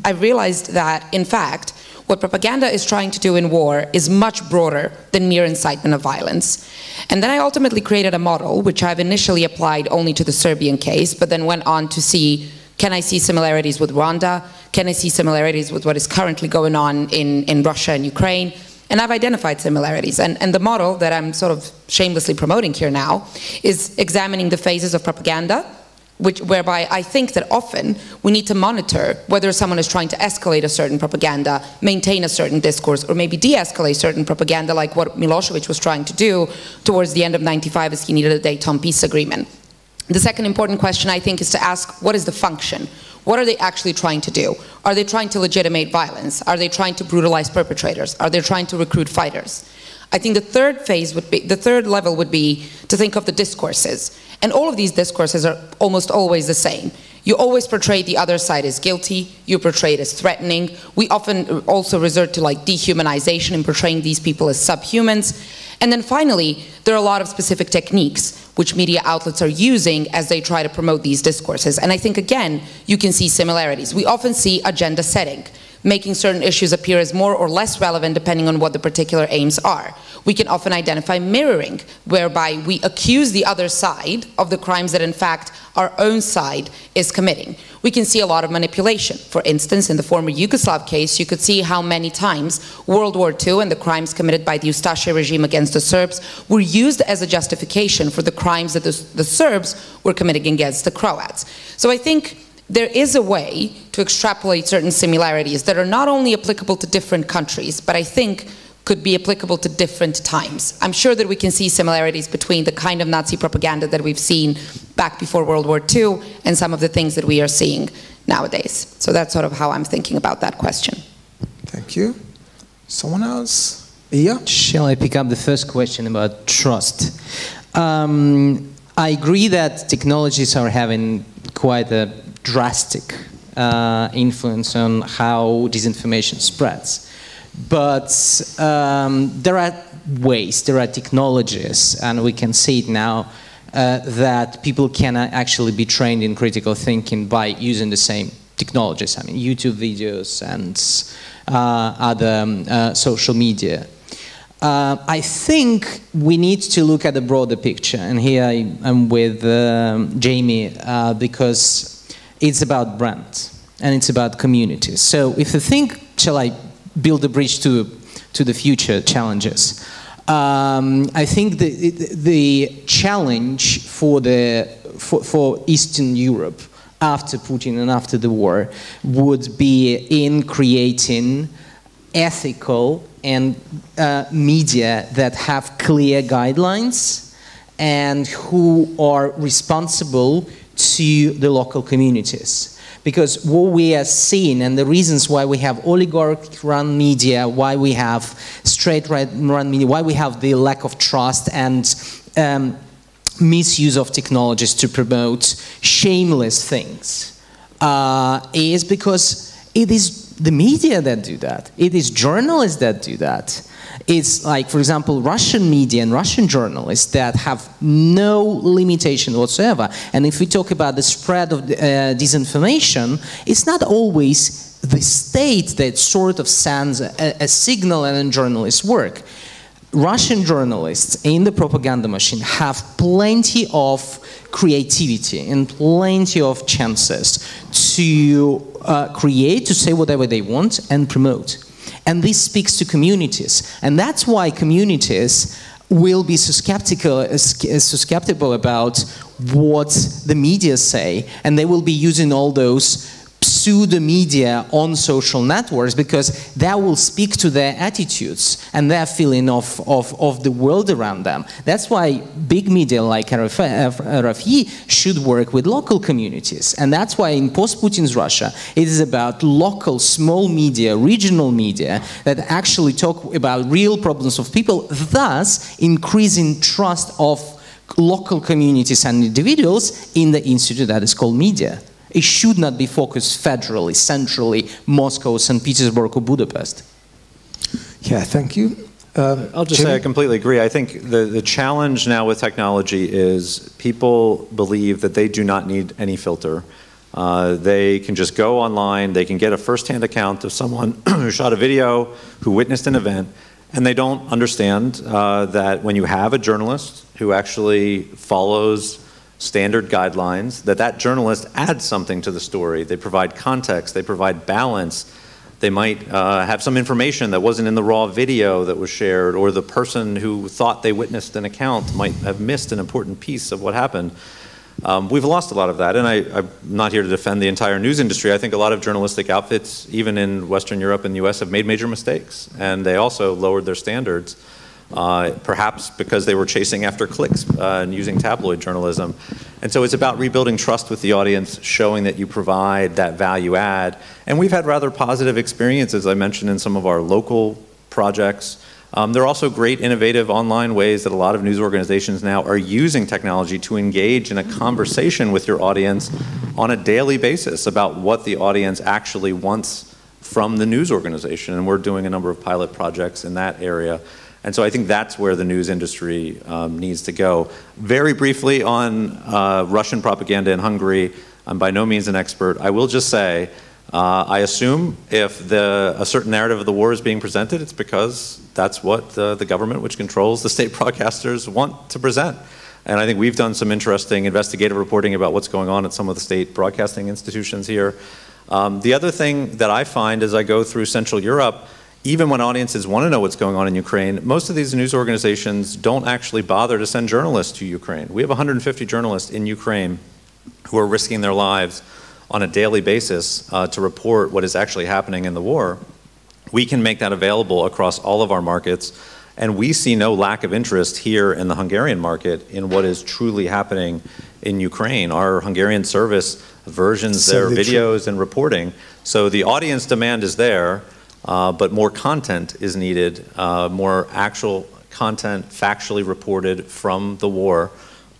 S4: I realized that, in fact, what propaganda is trying to do in war is much broader than mere incitement of violence. And then I ultimately created a model, which I've initially applied only to the Serbian case, but then went on to see, can I see similarities with Rwanda? Can I see similarities with what is currently going on in Russia and Ukraine? And I've identified similarities. And the model that I'm sort of shamelessly promoting here now is examining the phases of propaganda, whereby I think that often we need to monitor whether someone is trying to escalate a certain propaganda, maintain a certain discourse, or maybe de-escalate certain propaganda, like what Milosevic was trying to do towards the end of '95 as he needed a Dayton Peace Agreement. The second important question, I think, is to ask, what is the function? What are they actually trying to do? Are they trying to legitimate violence? Are they trying to brutalize perpetrators? Are they trying to recruit fighters? I think the third phase would be, the third level would be to think of the discourses. And all of these discourses are almost always the same. You always portray the other side as guilty, you portray it as threatening. We often also resort to like dehumanization and portraying these people as subhumans. And then finally, there are a lot of specific techniques which media outlets are using as they try to promote these discourses. And I think, again, you can see similarities. We often see agenda setting, making certain issues appear as more or less relevant depending on what the particular aims are. We can often identify mirroring, whereby we accuse the other side of the crimes that in fact our own side is committing. We can see a lot of manipulation. For instance, in the former Yugoslav case, you could see how many times World War II and the crimes committed by the Ustaše regime against the Serbs were used as a justification for the crimes that the Serbs were committing against the Croats. So I think there is a way to extrapolate certain similarities that are not only applicable to different countries, but I think could be applicable to different times. I'm sure that we can see similarities between the kind of Nazi propaganda that we've seen back before World War II and some of the things that we are seeing nowadays. So that's sort of how I'm thinking about that question.
S1: Thank you. Someone else? Eia?
S3: Shall I pick up the first question about trust? I agree that technologies are having quite a drastic influence on how disinformation spreads. But there are ways, there are technologies, and we can see it now, that people can actually be trained in critical thinking by using the same technologies. I mean, YouTube videos and other social media. I think we need to look at the broader picture, and here I am with Jamie, because it's about brand and it's about communities. So if you think, shall I build a bridge to the future challenges? I think the challenge for Eastern Europe after Putin and after the war would be in creating ethical and media that have clear guidelines and who are responsible to the local communities. Because what we are seeing, and the reasons why we have oligarch-run media, why we have straight-run media, why we have the lack of trust and misuse of technologies to promote shameless things is because it is the media that do that. It is journalists that do that. It's like, for example, Russian media and Russian journalists that have no limitation whatsoever. And if we talk about the spread of disinformation, it's not always the state that sort of sends a signal and then journalists work. Russian journalists in the propaganda machine have plenty of creativity and plenty of chances to create, to say whatever they want and promote. And this speaks to communities. And that's why communities will be so skeptical about what the media say, and they will be using all those pseudo-media on social networks because that will speak to their attitudes and their feeling of the world around them. That's why big media like RFE should work with local communities. And that's why in post-Putin's Russia, it is about local, small media, regional media that actually talk about real problems of people, thus increasing trust of local communities and individuals in the institute that is called media. It should not be focused federally, centrally, Moscow, St. Petersburg, or Budapest.
S1: Yeah, thank you.
S5: I'll just say I completely agree. I think the challenge now with technology is people believe that they do not need any filter. They can just go online, they can get a first-hand account of someone who shot a video, who witnessed an event, and they don't understand that when you have a journalist who actually follows standard guidelines, that journalist adds something to the story. They provide context, they provide balance. They might have some information that wasn't in the raw video that was shared, or the person who thought they witnessed an account might have missed an important piece of what happened. We've lost a lot of that, and I'm not here to defend the entire news industry. I think a lot of journalistic outfits, even in Western Europe and the US, have made major mistakes, and they also lowered their standards. Perhaps because they were chasing after clicks and using tabloid journalism. And so it's about rebuilding trust with the audience, showing that you provide that value add. And we've had rather positive experiences, I mentioned, in some of our local projects. There are also great innovative online ways that a lot of news organizations now are using technology to engage in a conversation with your audience on a daily basis about what the audience actually wants from the news organization. And we're doing a number of pilot projects in that area. And so I think that's where the news industry needs to go. Very briefly on Russian propaganda in Hungary, I'm by no means an expert. I will just say, I assume if a certain narrative of the war is being presented, it's because that's what the government, which controls the state broadcasters, want to present. And I think we've done some interesting investigative reporting about what's going on at some of the state broadcasting institutions here. The other thing that I find as I go through Central Europe, even when audiences want to know what's going on in Ukraine, most of these news organizations don't actually bother to send journalists to Ukraine. We have 150 journalists in Ukraine who are risking their lives on a daily basis to report what is actually happening in the war. We can make that available across all of our markets, and we see no lack of interest here in the Hungarian market in what is truly happening in Ukraine. Our Hungarian service versions their videos and reporting, so the audience demand is there. But more content is needed, more actual content factually reported from the war.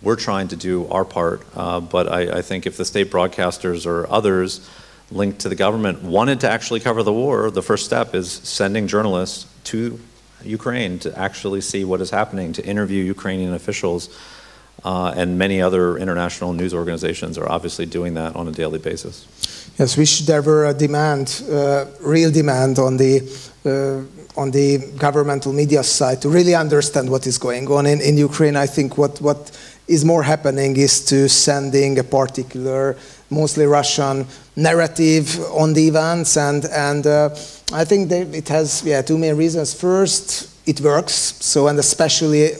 S5: We're trying to do our part, but I think if the state broadcasters or others linked to the government wanted to actually cover the war, the first step is sending journalists to Ukraine to actually see what is happening, to interview Ukrainian officials, and many other international news organizations are obviously doing that on a daily basis.
S1: Yes, we should have a demand, real demand on the governmental media side to really understand what is going on in Ukraine. I think what is more happening is to sending a particular, mostly Russian narrative on the events, and I think that it has two main reasons. First, it works, and especially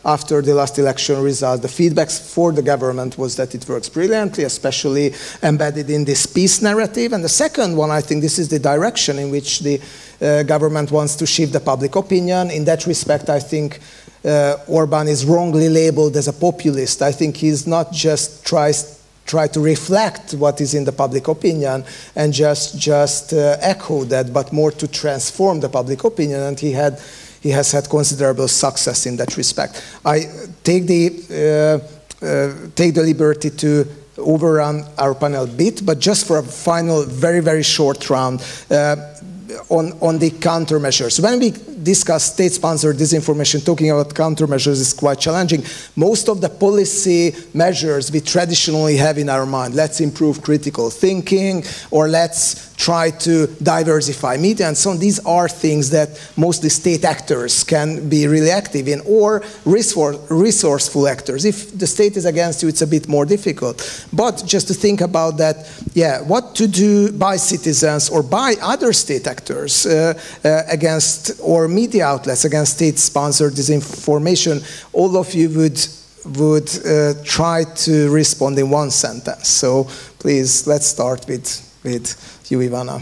S1: after the last election result, the feedback for the government was that it works brilliantly, especially embedded in this peace narrative. And the second one, I think this is the direction in which the government wants to shift the public opinion. In that respect, I think Orban is wrongly labeled as a populist. I think he's not just try to reflect what is in the public opinion and just echo that, but more to transform the public opinion, and he has had considerable success in that respect. I take the take the liberty to overrun our panel a bit, but just for a final, very, very short round on the countermeasures. When we discuss state-sponsored disinformation, talking about countermeasures is quite challenging. Most of the policy measures we traditionally have in our mind, let's improve critical thinking, or let's try to diversify media and so on, these are things that mostly state actors can be really active in, or resourceful actors. If the state is against you, it's a bit more difficult. But just to think about that, yeah, what to do by citizens or by other state actors against, or media outlets against state-sponsored disinformation, all of you would try to respond in one sentence. So please, let's start with you, Ivana.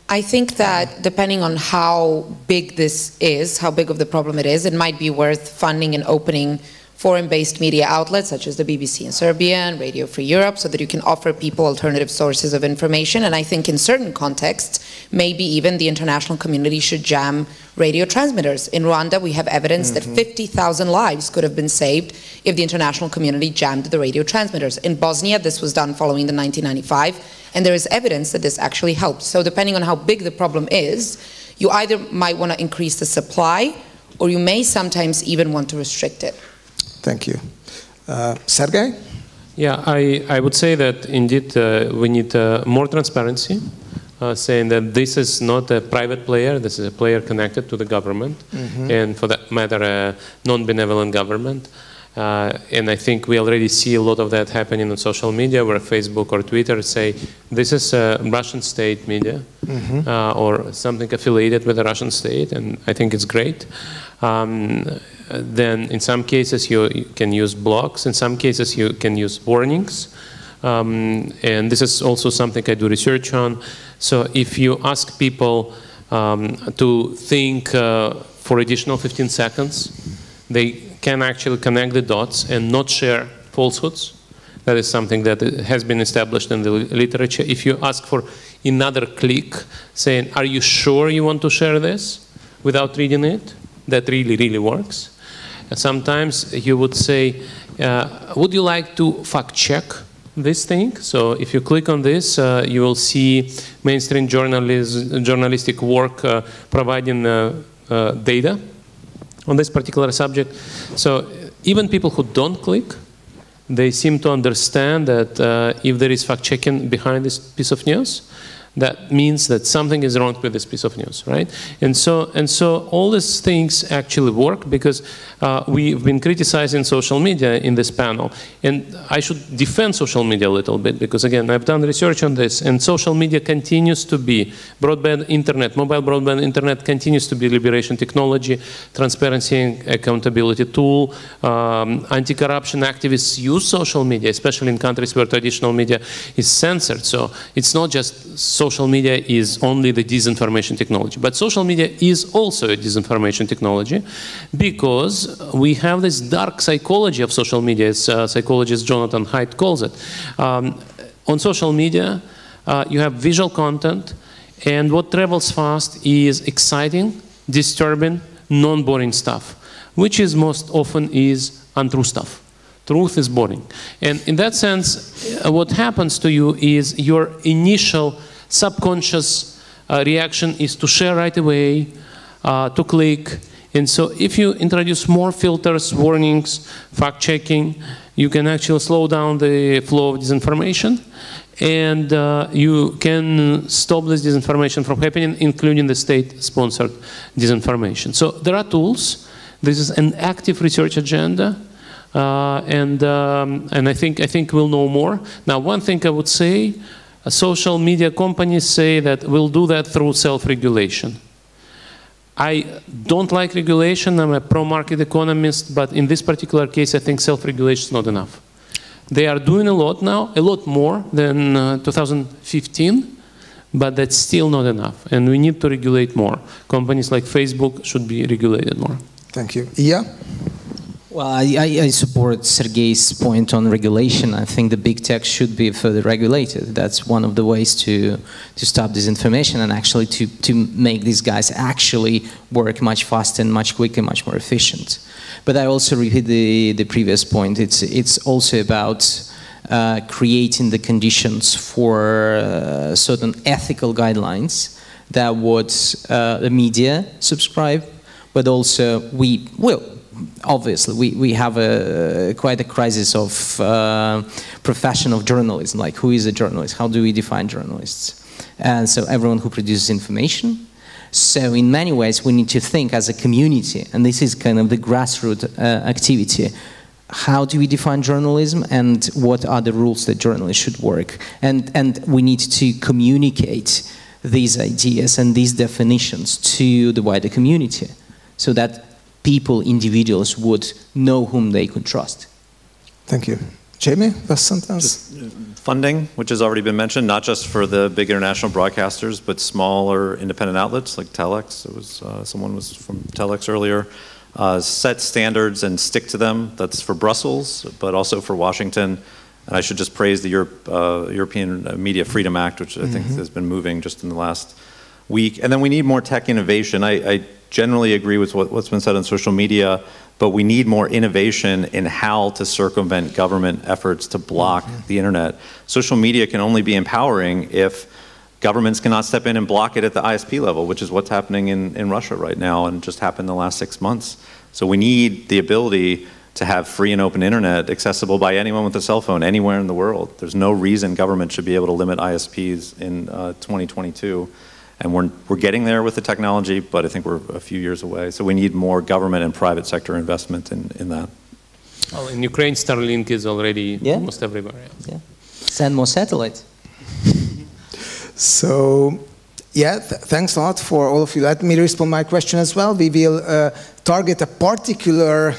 S4: I think that depending on how big this is, how big of the problem it is, it might be worth funding and opening foreign-based media outlets such as the BBC in Serbia and Radio Free Europe, so that you can offer people alternative sources of information. And I think in certain contexts, maybe even the international community should jam radio transmitters. In Rwanda, we have evidence that 50,000 lives could have been saved if the international community jammed the radio transmitters. In Bosnia, this was done following the 1995, and there is evidence that this actually helped. So depending on how big the problem is, you either might want to increase the supply, or you may sometimes even want to restrict it.
S1: Thank you. Sergei?
S2: Yeah, I would say that indeed we need more transparency, saying that this is not a private player, this is a player connected to the government, and for that matter, a non-benevolent government. And I think we already see a lot of that happening on social media, where Facebook or Twitter say, this is a Russian state media, or something affiliated with the Russian state, and I think it's great. Then in some cases you can use blocks, in some cases you can use warnings. And this is also something I do research on. So if you ask people to think for additional 15 seconds, they can actually connect the dots and not share falsehoods. That is something that has been established in the literature. If you ask for another click, saying, are you sure you want to share this, without reading it, that really, really works. And sometimes you would say, would you like to fact check this thing? So if you click on this, you will see mainstream journalistic work providing data on this particular subject. So even people who don't click, they seem to understand that if there is fact-checking behind this piece of news, that means that something is wrong with this piece of news, right? And so all these things actually work, because we've been criticizing social media in this panel. And I should defend social media a little bit, because again, I've done research on this, and social media continues to be broadband internet, mobile broadband internet continues to be liberation technology, transparency and accountability tool. Anti-corruption activists use social media, especially in countries where traditional media is censored. So it's not just social media is only the disinformation technology, but social media is also a disinformation technology, because we have this dark psychology of social media, as psychologist Jonathan Haidt calls it. On social media, you have visual content, and what travels fast is exciting, disturbing, non-boring stuff, which is most often is untrue stuff. Truth is boring. And in that sense, what happens to you is your initial subconscious reaction is to share right away, to click. And so if you introduce more filters, warnings, fact-checking, you can actually slow down the flow of disinformation, and you can stop this disinformation from happening, including the state-sponsored disinformation. So there are tools. This is an active research agenda, and I think we'll know more. Now, one thing I would say, social media companies say that we'll do that through self-regulation. I don't like regulation. I'm a pro-market economist, but in this particular case, I think self-regulation is not enough. They are doing a lot now, a lot more than 2015, but that's still not enough, and we need to regulate more. Companies like Facebook should be regulated more.
S1: Thank you. Eia?
S3: Well, I support Sergei's point on regulation. I think the big tech should be further regulated. That's one of the ways to stop disinformation and actually to make these guys actually work much faster and much quicker, much more efficient. But I also repeat the previous point. It's also about creating the conditions for certain ethical guidelines that would the media subscribe, but also obviously, we have quite a crisis of profession of journalism, like who is a journalist, how do we define journalists? And so everyone who produces information. So in many ways, we need to think as a community, and this is kind of the grassroots activity. How do we define journalism, and what are the rules that journalists should work? And we need to communicate these ideas and these definitions to the wider community, so that people, individuals, would know whom they could trust.
S1: Thank you. Jamie, last sentence?
S5: Funding, which has already been mentioned, not just for the big international broadcasters, but smaller independent outlets like Telex. It was, someone was from Telex earlier. Set standards and stick to them. That's for Brussels, but also for Washington. And I should just praise the European Media Freedom Act, which I think has been moving just in the last week. And then we need more tech innovation. I generally agree with what's been said on social media, but we need more innovation in how to circumvent government efforts to block the internet. Social media can only be empowering if governments cannot step in and block it at the ISP level, which is what's happening in Russia right now and just happened the last 6 months. So we need the ability to have free and open internet accessible by anyone with a cell phone anywhere in the world. There's no reason government should be able to limit ISPs in 2022. And we're getting there with the technology, but I think we're a few years away. So we need more government and private sector investment in that.
S2: Well, in Ukraine, Starlink is already almost everywhere.
S3: Yeah. Send more satellites.
S1: So, yeah, thanks a lot for all of you. Let me respond my question as well. We will target a particular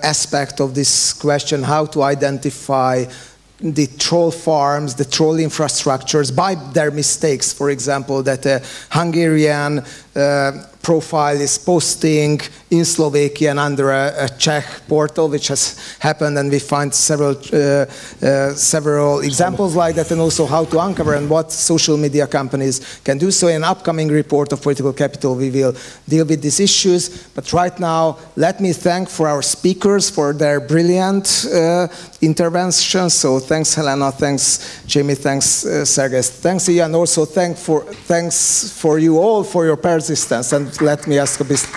S1: aspect of this question, how to identify the troll farms, the troll infrastructures by their mistakes. For example, that a Hungarian profile is posting in Slovakia and under a Czech portal, which has happened, and we find several examples like that, and also how to uncover and what social media companies can do. So in an upcoming report of Political Capital, we will deal with these issues. But right now, let me thank for our speakers for their brilliant interventions. So thanks, Helena, thanks, Jamie, thanks, Sergei, thanks, Ilya, and also thanks for you all for your persistence. And let me ask a bit.